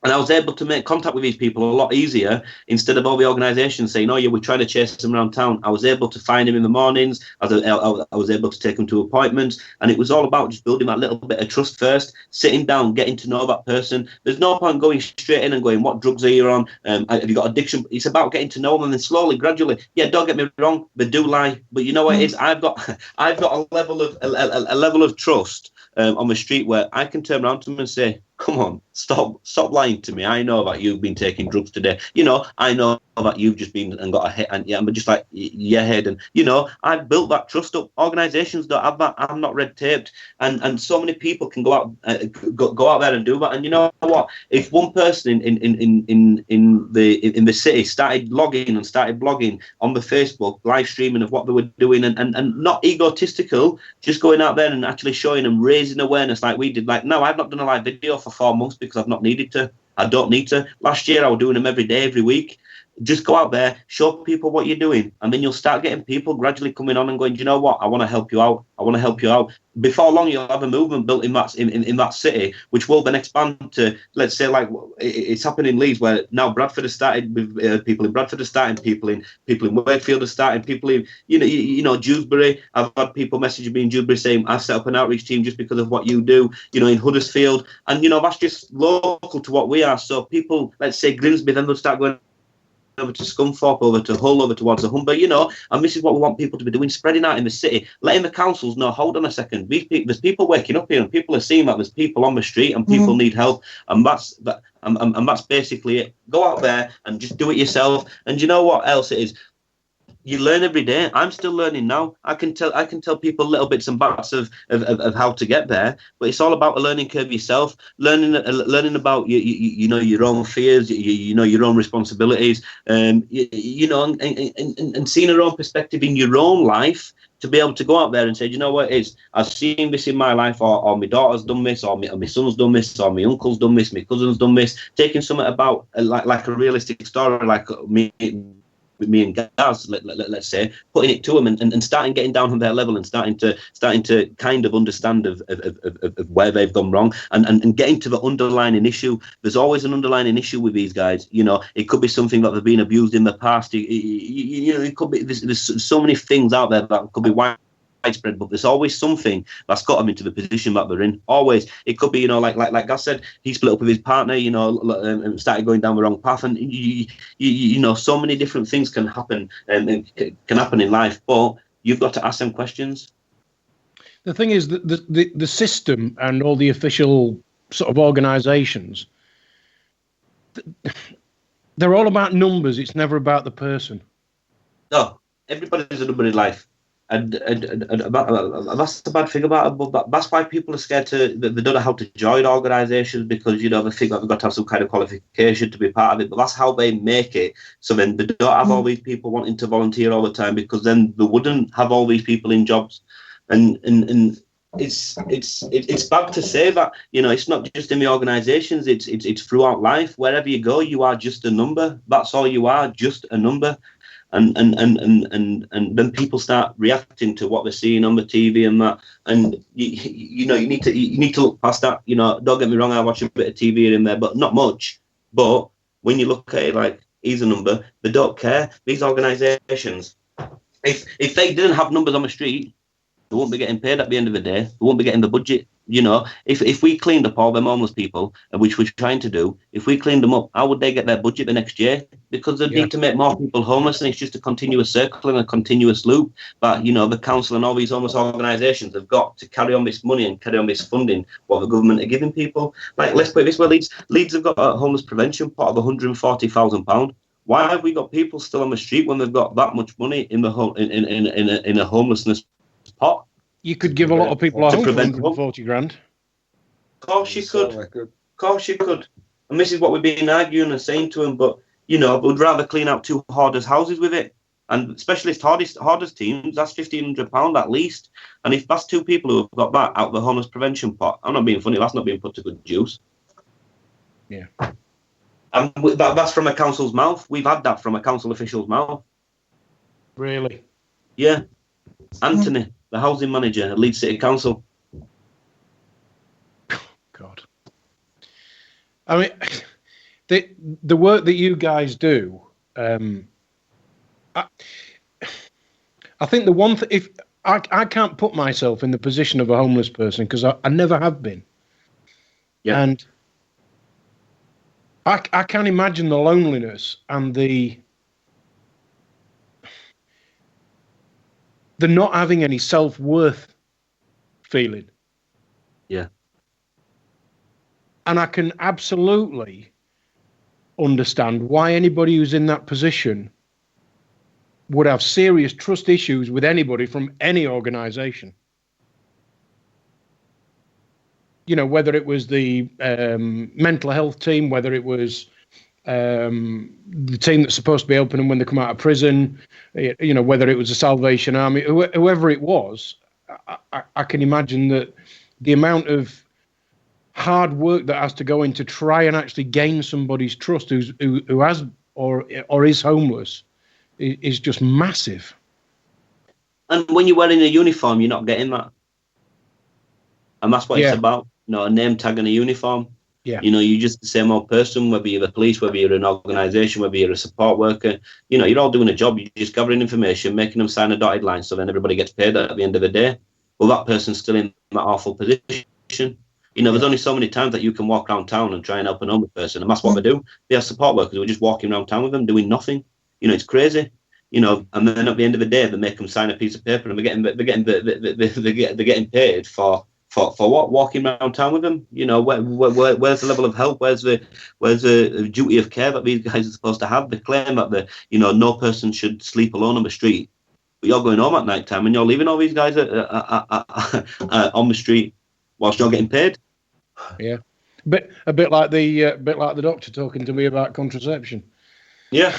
And I was able to make contact with these people a lot easier, instead of all the organisations saying, oh, yeah, we're trying to chase them around town. I was able to find them in the mornings. I was able to take them to appointments. And it was all about just building that little bit of trust first, sitting down, getting to know that person. There's no point going straight in and going, what drugs are you on? Have you got addiction? It's about getting to know them, and then slowly, gradually. Yeah, don't get me wrong, they do lie. But you know what it is? I've got a level of trust on the street where I can turn around to them and say, come on, stop lying to me. I know that you've been taking drugs today. You know, I know that you've just been and got a hit, and yeah, I'm just like, yeah, Haydn. You know, I've built that trust up. Organisations don't have that. I'm not red taped, and so many people can go out there and do that. And you know what? If one person in the city started logging and started blogging on the Facebook, live streaming of what they were doing, and not egotistical, just going out there and actually showing and raising awareness like we did. Like, no, I've not done a live video for 4 months because I've not needed to. I don't need to. Last year I was doing them every day, every week. Just go out there, show people what you're doing, and then you'll start getting people gradually coming on and going, do you know what? I want to help you out. I want to help you out. Before long, you'll have a movement built in that city, which will then expand to, let's say, like it's happened in Leeds, where now Bradford has started with people in Bradford are starting, people in Wakefield are starting, people in you know Dewsbury. I've had people messaging me in Dewsbury saying I've set up an outreach team just because of what you do. You know, in Huddersfield, and you know that's just local to what we are. So people, let's say Grimsby, then they'll start going over to Scunthorpe, over to Hull, over towards the Humber, you know, and this is what we want people to be doing, spreading out in the city, letting the councils know, hold on a second, there's people waking up here, and people are seeing that there's people on the street, and people need help, and that's basically it. Go out there and just do it yourself. And you know what else it is? you learn every day. I'm still learning now. I can tell people little bits and bats of how to get there, but it's all about a learning curve yourself, learning about you know, your own fears, you know, your own responsibilities, you know, and seeing your own perspective in your own life, to be able to go out there and say, you know what it is, I've seen this in my life, or my daughter's done this, or my son's done this, or my uncle's done this, my cousin's done this, taking something about like a realistic story, like me and Gaz, let's say, putting it to them and starting getting down on their level and starting to kind of understand of where they've gone wrong, and getting to the underlying issue. There's always an underlying issue with these guys. You know, it could be something that they've been abused in the past. You know, it could be, there's so many things out there that could be widespread, but there's always something that's got them into the position that they're in. Always. It could be, you know, like Gus said, he split up with his partner, you know, and started going down the wrong path, and you know, so many different things can happen, and can happen in life, but you've got to ask them questions. The thing is that the system and all the official sort of organisations, they're all about numbers. It's never about the person. No, everybody's a number in life. And that's the bad thing about it. But that's why people are scared they don't know how to join organisations, because, you know, they think that they've got to have some kind of qualification to be part of it. But that's how they make it. So then they don't have all these people wanting to volunteer all the time, because then they wouldn't have all these people in jobs. And it's bad to say that, you know, it's not just in the organisations. It's throughout life. Wherever you go, you are just a number. That's all you are, just a number. And then people start reacting to what they're seeing on the TV and that, and you know, you need to look past that. You know, don't get me wrong, I watch a bit of TV here and there, but not much. But when you look at it like he's a number, they don't care. These organisations, if they didn't have numbers on the street, they won't be getting paid at the end of the day. They won't be getting the budget. You know, if we cleaned up all them homeless people, which we're trying to do, if we cleaned them up, how would they get their budget the next year? Because they need to make more people homeless, and it's just a continuous circle and a continuous loop. But, you know, the council and all these homeless organisations have got to carry on this money and carry on this funding what the government are giving people. Like, let's put it this way, Leeds have got a homeless prevention pot of £140,000. Why have we got people still on the street when they've got that much money in the in a homelessness pot? You could give a lot of people a home for 140 grand. Of course you could. Of course you could. And this is what we've been arguing and saying to them. But, you know, we'd rather clean out 2 hoarders' houses with it. And specialist hoarders teams, that's £1,500 at least. And if that's 2 people who have got that out of the homeless prevention pot, I'm not being funny, that's not being put to good use. Yeah. And that's from a council's mouth. We've had that from a council official's mouth. Really? Yeah. Anthony, the housing manager at Leeds City Council. God. I mean, the work that you guys do, I think the one thing, if I can't put myself in the position of a homeless person, because I never have been. Yeah. And I can't imagine the loneliness and the not having any self-worth feeling. Yeah. And I can absolutely understand why anybody who's in that position would have serious trust issues with anybody from any organisation. You know, whether it was the mental health team, whether it was the team that's supposed to be helping them when they come out of prison, you know, whether it was the Salvation Army, whoever it was, I can imagine that the amount of hard work that has to go in to try and actually gain somebody's trust who has or is homeless is just massive. And when you're wearing a uniform, you're not getting that. And that's what it's about. You know, a name tag and a uniform. Yeah. You know, you're just the same old person, whether you're the police, whether you're an organisation, whether you're a support worker. You know, you're all doing a job. You're just gathering information, making them sign a dotted line, so then everybody gets paid at the end of the day. Well, that person's still in that awful position. You know, there's only so many times that you can walk around town and try and help an homeless person, and that's what they do. They have support workers who are just walking around town with them, doing nothing. You know, it's crazy. You know, and then at the end of the day, they make them sign a piece of paper, and they're getting paid for For what? Walking around town with them? You know, where's the level of help? Where's the duty of care that these guys are supposed to have? They claim that no person should sleep alone on the street. But you're going home at night time and you're leaving all these guys on the street whilst you're getting paid. Yeah, a bit like the doctor talking to me about contraception. Yeah,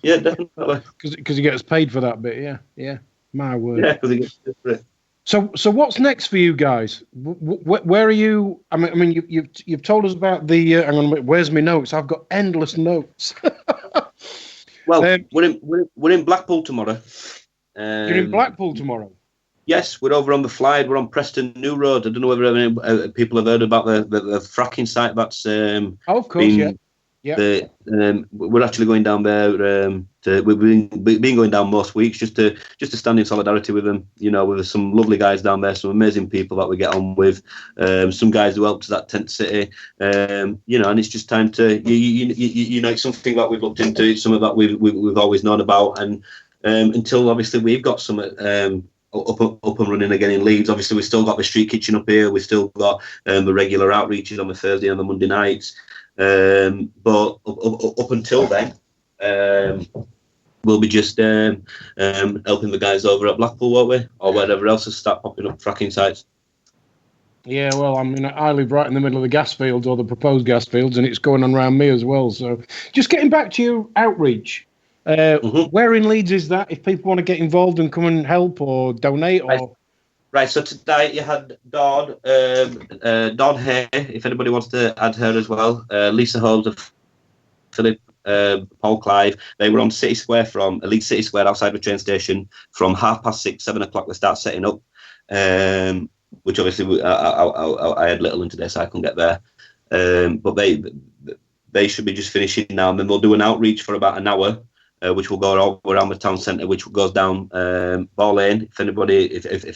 yeah, definitely. Because he gets paid for that bit. Yeah. My word. Yeah, because he gets paid for it. So what's next for you guys? Where are you? I mean, you've told us about the. Hang on a minute. Where's my notes? I've got endless notes. Well, we're in Blackpool tomorrow. You're in Blackpool tomorrow. Yes, we're over on the Flyde. We're on Preston New Road. I don't know whether any, people have heard about the fracking site that's. Of course, yeah. We're actually going down there. We've been going down most weeks just to stand in solidarity with them. You know, with some lovely guys down there, some amazing people that we get on with. Some guys who helped us at Tent City. You know, and it's just time to you know, it's something that we've looked into. It's something that we've always known about, and until obviously we've got some. Up and running again in Leeds. Obviously, we've still got the street kitchen up here. We've still got the regular outreaches on the Thursday and the Monday nights. But up until then, we'll be just helping the guys over at Blackpool, won't we? Or wherever else has start popping up fracking sites. Yeah, well, I mean, I live right in the middle of the gas fields, or the proposed gas fields, and it's going on around me as well. So just getting back to your outreach. Where in Leeds is that? If people want to get involved and come and help or donate, or right. So today you had Dawn Hay. If anybody wants to add her as well, Lisa Holmes, Philip, Paul Clive. They were on City Square from Leeds City Square outside the train station from 6:30, 7 o'clock. They start setting up, which obviously I had little in today, so I couldn't get there. But they should be just finishing now, and then they'll do an outreach for about an hour. Which will go all around the town centre, which goes down Ball Lane. If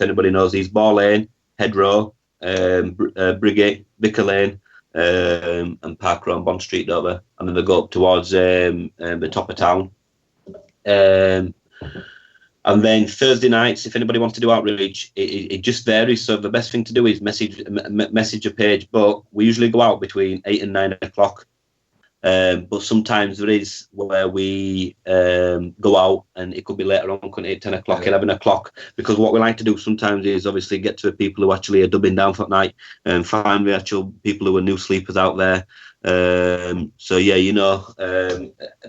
anybody knows these, Ball Lane, Hedgerow, Briggate, Vicar Lane, and Park Row and Bond Street over, and then they go up towards the top of town. And then Thursday nights, if anybody wants to do outreach, it just varies. So the best thing to do is message a page, but we usually go out between 8 and 9 o'clock. But sometimes there is where we go out and it could be later on, couldn't it, 10 o'clock, 11 o'clock, because what we like to do sometimes is obviously get to the people who actually are dubbing down for the night and find the actual people who are new sleepers out there. So yeah, you know,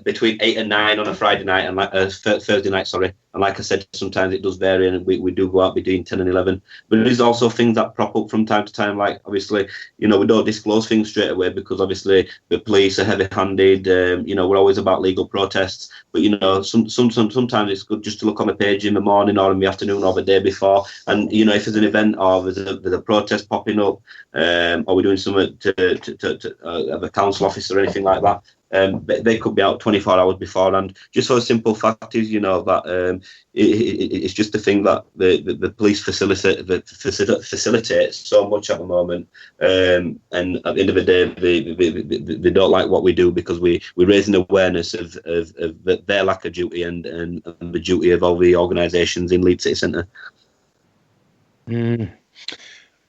between 8 and 9 on a Friday night and Thursday night, sorry. And like I said, sometimes it does vary, and we do go out between 10 and 11. But there is also things that prop up from time to time, like obviously, you know, we don't disclose things straight away because obviously the police are heavy-handed. You know, we're always about legal protests, but you know, sometimes it's good just to look on the page in the morning or in the afternoon or the day before, and you know, if there's an event or there's a protest popping up, or we're doing something to have a council office or anything like that. They could be out 24 hours before, and just for a simple fact is, you know, that it's just a thing that the police facilitate so much at the moment, and at the end of the day, they don't like what we do because we're raising awareness of their lack of duty and the duty of all the organisations in Leeds City Centre.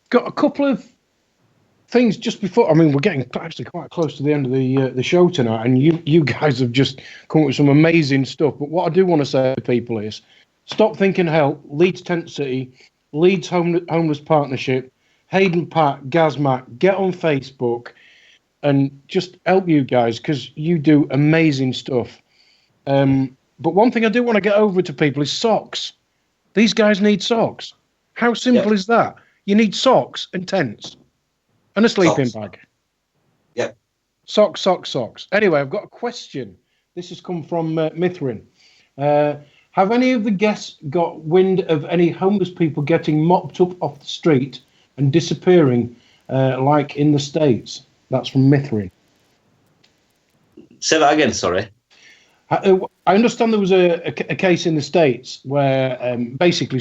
Got a couple of things just before. I mean, we're getting actually quite close to the end of the show tonight, and you guys have just come up with some amazing stuff. But what I do want to say to people is, stop thinking help. Leeds Tent City, Leeds Homeless Partnership, Haydn, Pat, Mack. Get on Facebook and just help you guys because you do amazing stuff. But one thing I do want to get over to people is socks. These guys need socks. How simple is that? You need socks and tents. And a sleeping bag. Yep. Socks. Anyway, I've got a question. This has come from Mithrin. Have any of the guests got wind of any homeless people getting mopped up off the street and disappearing like in the States? That's from Mithrin. Say that again, sorry. I understand there was a case in the States where basically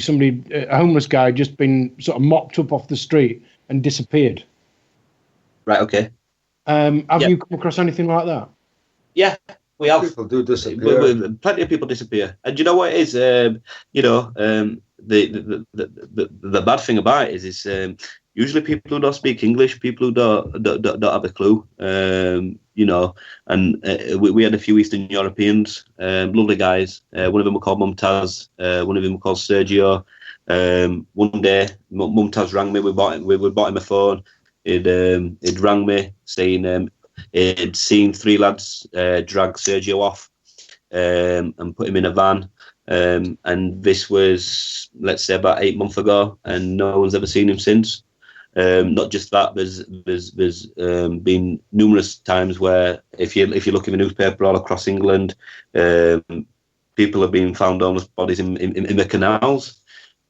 a homeless guy just been sort of mopped up off the street and disappeared. Right, okay. Have you come across anything like that? Yeah, we have. People do disappear. Plenty of people disappear. And do you know what it is? the bad thing about it is usually people who don't speak English, people who don't have a clue, you know. And we had a few Eastern Europeans, lovely guys. One of them were called Mumtaz. One of them were called Sergio. One day, Mumtaz rang me. We bought him a phone. He'd rang me saying he'd seen three lads drag Sergio off and put him in a van. And this was, let's say, about 8 months ago, and no one's ever seen him since. Not just that, there's been numerous times where if you look in the newspaper all across England, people have been found homeless bodies in the canals,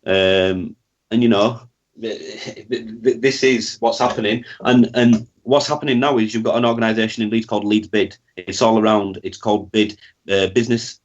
and you know, this is what's happening. And what's happening now is you've got an organisation in Leeds called Leeds Bid. It's all around. It's called Bid Business.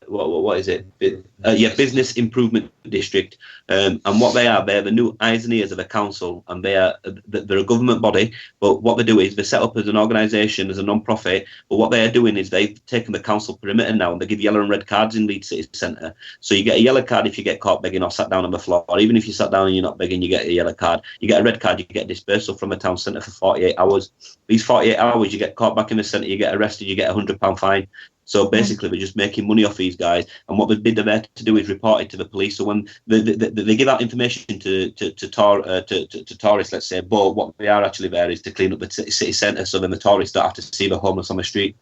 What is it? Business Improvement District. And what they're the new eyes and ears of the council, and they're a government body. But what they do is they're set up as an organisation, as a non-profit. But what they're doing is they've taken the council perimeter now, and they give yellow and red cards in Leeds City Centre. So you get a yellow card if you get caught begging or sat down on the floor. Or even if you sat down and you're not begging, you get a yellow card. You get a red card, you get dispersal from the town centre for 48 hours. These 48 hours, you get caught back in the centre, you get arrested, you get a £100 fine. So basically, we're just making money off these guys. And what the bid are there to do is report it to the police. So when they give out information to tourists, let's say, but what they are actually there is to clean up the city centre, so then the tourists don't have to see the homeless on the street.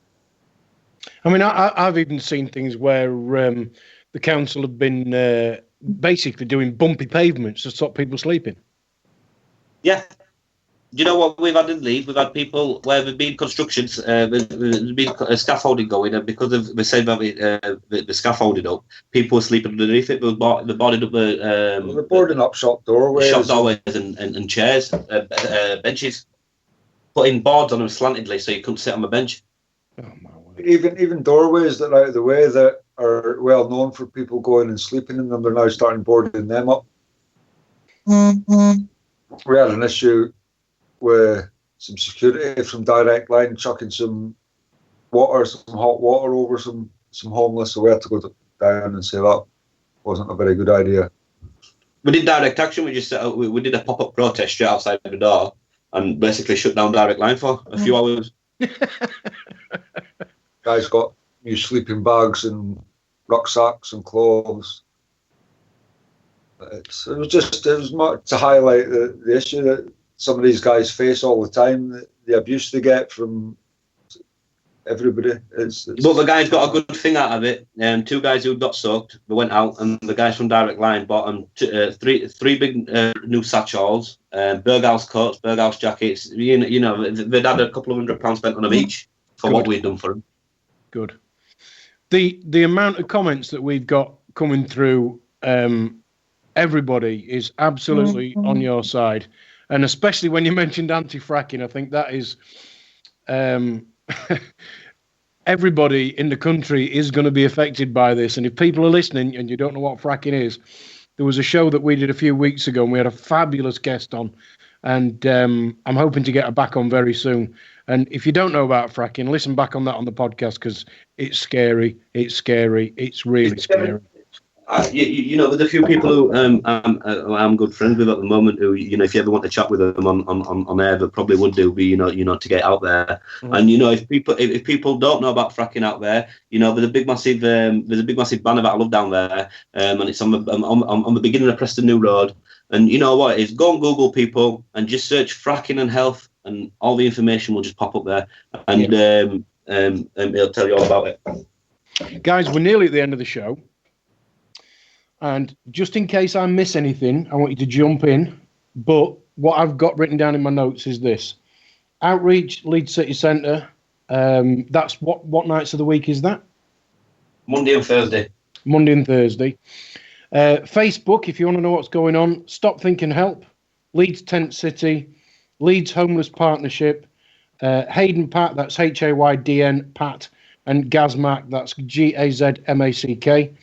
I mean, I've even seen things where the council have been basically doing bumpy pavements to stop people sleeping. Yeah. Do you know what we've had in Leeds? We've had people where there've been constructions, there's been scaffolding going, and because of they said about the scaffolding up, people were sleeping underneath it. They boarded up the boarding up shop doorways, and chairs, benches, putting boards on them slantedly so you couldn't sit on the bench. Oh my word. Even doorways that are out of the way that are well known for people going and sleeping in them, they're now starting boarding them up. Mm-hmm. We had an issue with some security from Direct Line chucking some hot water over some homeless, so we had to go down and say that wasn't a very good idea. We did direct action. We just we did a pop-up protest straight outside the door and basically shut down Direct Line for a few hours. Guys got new sleeping bags and rucksacks and clothes. It was more to highlight the issue that some of these guys face all the time, the abuse they get from everybody. But the guys got a good thing out of it. Two guys who got soaked, they went out, and the guys from Direct Line bought them three big new satchels, Berghaus coats, Berghaus jackets. You know, they'd had a couple of £100 spent on them each for what we'd done for them. Good. The amount of comments that we've got coming through, everybody is absolutely on your side. And especially when you mentioned anti-fracking, I think that is everybody in the country is going to be affected by this. And if people are listening and you don't know what fracking is, there was a show that we did a few weeks ago and we had a fabulous guest on. And I'm hoping to get her back on very soon. And if you don't know about fracking, listen back on that on the podcast because it's scary. It's scary. It's really scary. You know, there's a few people who I'm good friends with at the moment who, you know, if you ever want to chat with them on air, that probably would do, be, you know, to get out there. Mm-hmm. And, you know, if people don't know about fracking out there, you know, there's a big massive banner that I love down there, and it's on the beginning of Preston New Road. And you know what it is? Go on Google, people, and just search fracking and health, and all the information will just pop up there, and it'll tell you all about it. Guys, we're nearly at the end of the show. And just in case I miss anything, I want you to jump in. But what I've got written down in my notes is this. Outreach, Leeds City Centre. That's what nights of the week is that? Monday and Thursday. Monday and Thursday. Facebook, if you want to know what's going on. Stop Thinking Help. Leeds Tent City. Leeds Homeless Partnership. Haydn Pat, that's Haydn Pat. And Mack, that's Gazmack.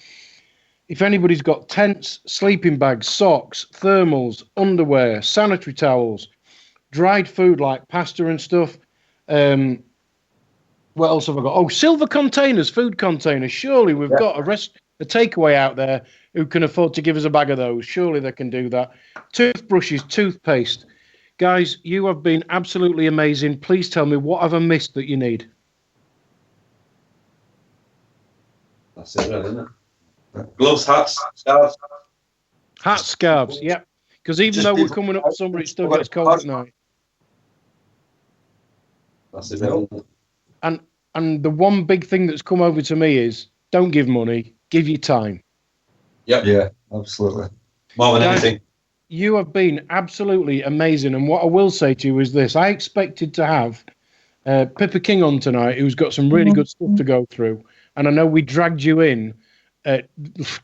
If anybody's got tents, sleeping bags, socks, thermals, underwear, sanitary towels, dried food like pasta and stuff. What else have I got? Oh, silver containers, food containers. Surely we've got a takeaway out there who can afford to give us a bag of those. Surely they can do that. Toothbrushes, toothpaste. Guys, you have been absolutely amazing. Please tell me, what have I missed that you need? That's it, really, isn't it? Gloves, hats, scarves. Hats, scarves, yep. Because even though we're coming up to summer, it still gets cold at night. That's it, really. And the one big thing that's come over to me is, don't give money, give your time. Yep. Yeah, absolutely. More than anything. You have been absolutely amazing. And what I will say to you is this. I expected to have Pippa King on tonight, who's got some really good stuff to go through. And I know we dragged you in,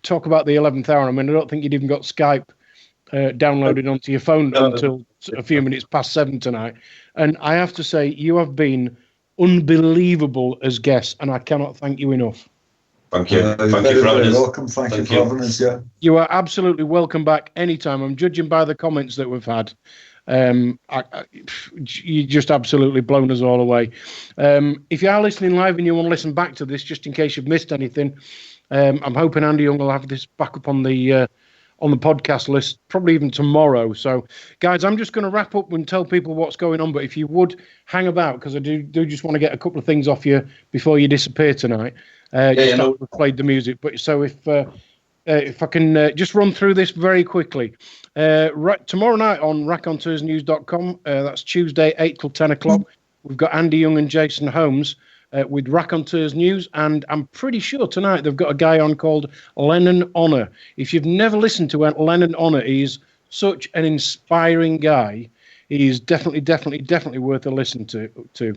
talk about the 11th hour. I mean, I don't think you'd even got Skype downloaded onto your phone until a few minutes past 7 tonight. And I have to say, you have been unbelievable as guests, and I cannot thank you enough. Thank you. Thank you for having us. Welcome. Thank you for having us. Yeah. You are absolutely welcome back anytime. I'm judging by the comments that we've had. You just absolutely blown us all away. If you are listening live and you want to listen back to this, just in case you've missed anything, I'm hoping Andy Young will have this back up on the podcast list, probably even tomorrow. So, guys, I'm just going to wrap up and tell people what's going on. But if you would hang about, because I do just want to get a couple of things off you before you disappear tonight. After we've played the music. But so if I can just run through this very quickly. Tomorrow night on raconteursnews.com, that's Tuesday, 8 till 10 o'clock, we've got Andy Young and Jason Holmes with Raconteurs News, and I'm pretty sure tonight they've got a guy on called Lennon Honor. If you've never listened to Lennon Honor, he's such an inspiring guy. He's definitely worth a listen to.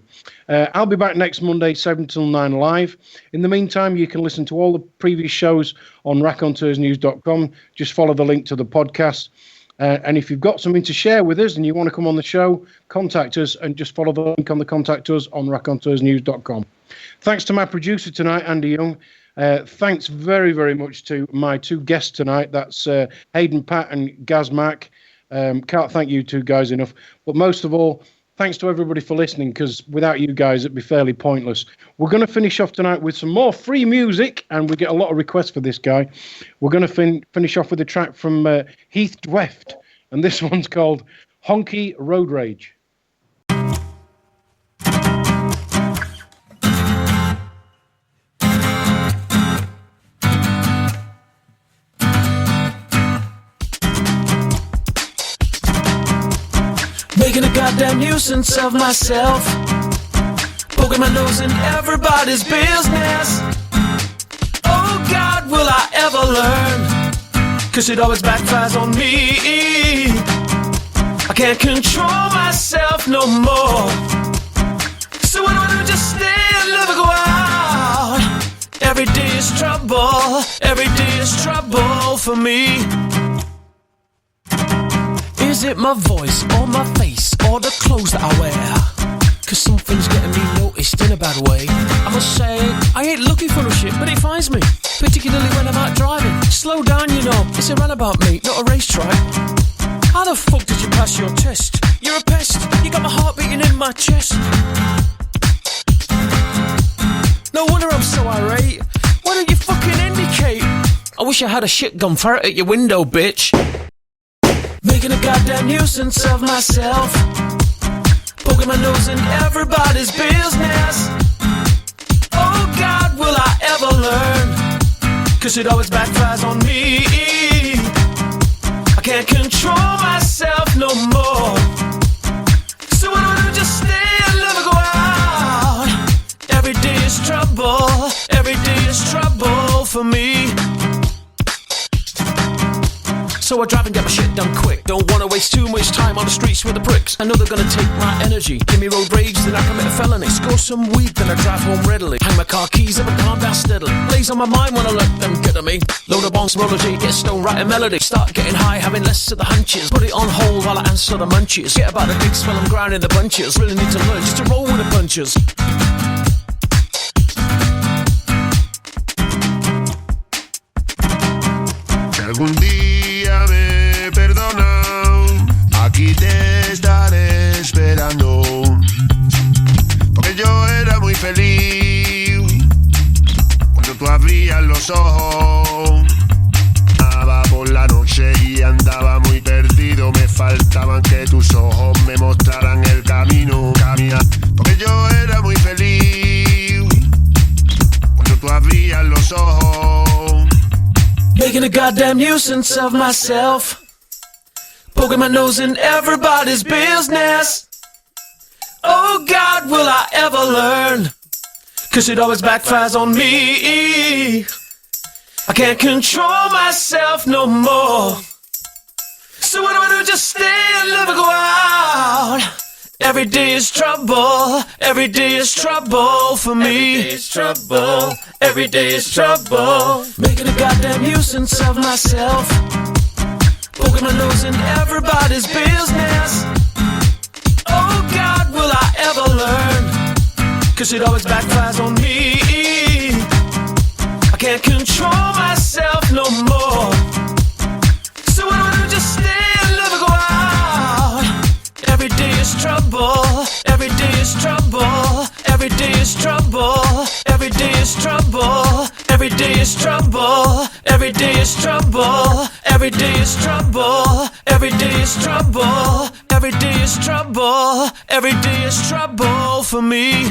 I'll be back next Monday, 7 till 9 live. In the meantime, you can listen to all the previous shows on raconteursnews.com. Just follow the link to the podcast. And if you've got something to share with us and you want to come on the show, contact us and just follow the link on the contact us on raconteursnews.com. Thanks to my producer tonight, Andy Young. Thanks very, very much to my two guests tonight. That's Haydn Pat and Gaz Mack. Can't thank you two guys enough. But most of all, thanks to everybody for listening, because without you guys, it'd be fairly pointless. We're going to finish off tonight with some more free music, and we get a lot of requests for this guy. We're going to finish off with a track from Heath Dweft, and this one's called Honky Road Rage. Making a goddamn nuisance of myself, poking my nose in everybody's business. Oh God, will I ever learn? 'Cause it always backfires on me. I can't control myself no more. So what do I do? Just stay and never go out. Every day is trouble, every day is trouble for me. Is it my voice, or my face, or the clothes that I wear? 'Cause something's getting me noticed in a bad way. I must say, I ain't looking for a shit, but it finds me, particularly when I'm out driving. Slow down, you know, it's a runabout, mate, not a racetrack. How the fuck did you pass your test? You're a pest, you got my heart beating in my chest. No wonder I'm so irate. Why don't you fucking indicate? I wish I had a shit gun ferret at your window, bitch. Making a goddamn nuisance of myself, poking my nose in everybody's business. Oh God, will I ever learn? 'Cause it always backfires on me. I can't control myself no more. So what do I do? Just stay and never go out. Every day is trouble, every day is trouble for me. So I drive and get my shit done quick. Don't wanna waste too much time on the streets with the pricks. I know they're gonna take my energy. Give me road rage, then I commit a felony. Score some weed, then I drive home readily. Hang my car keys up and calm down steadily. Lays on my mind when I let them get at me. Load up on some roller G, get stone, write a melody. Start getting high, having less of the hunches. Put it on hold while I answer the munchies. Get about the big spell, I'm grinding the bunches. Really need to learn just to roll with the punches. Algún día me perdonan, aquí te estaré esperando, porque yo era muy feliz cuando tú abrías los ojos. la noche y andaba muy perdido. Me faltaban que tus ojos me mostraran el camino. Porque yo era muy feliz cuando tú abrías los ojos. Making a goddamn nuisance of myself, poking my nose in everybody's business. Oh God, will I ever learn? 'Cause it always backfires on me. I can't control myself no more. So what do I do? Just stay and never go out. Every day is trouble. Every day is trouble for me. Every day is trouble. Every day is trouble. Making a goddamn nuisance of myself, poking my nose in everybody's business. Oh God, will I ever learn? 'Cause it always backfires on me. I can't control myself no more. So what do I do? Just stay and never go out. Every day is trouble. Every day is trouble. Every day is trouble. Every day is trouble. Every day is trouble. Every day is trouble. Every day is trouble. Every day is trouble. Every day is trouble. Every day is trouble for me.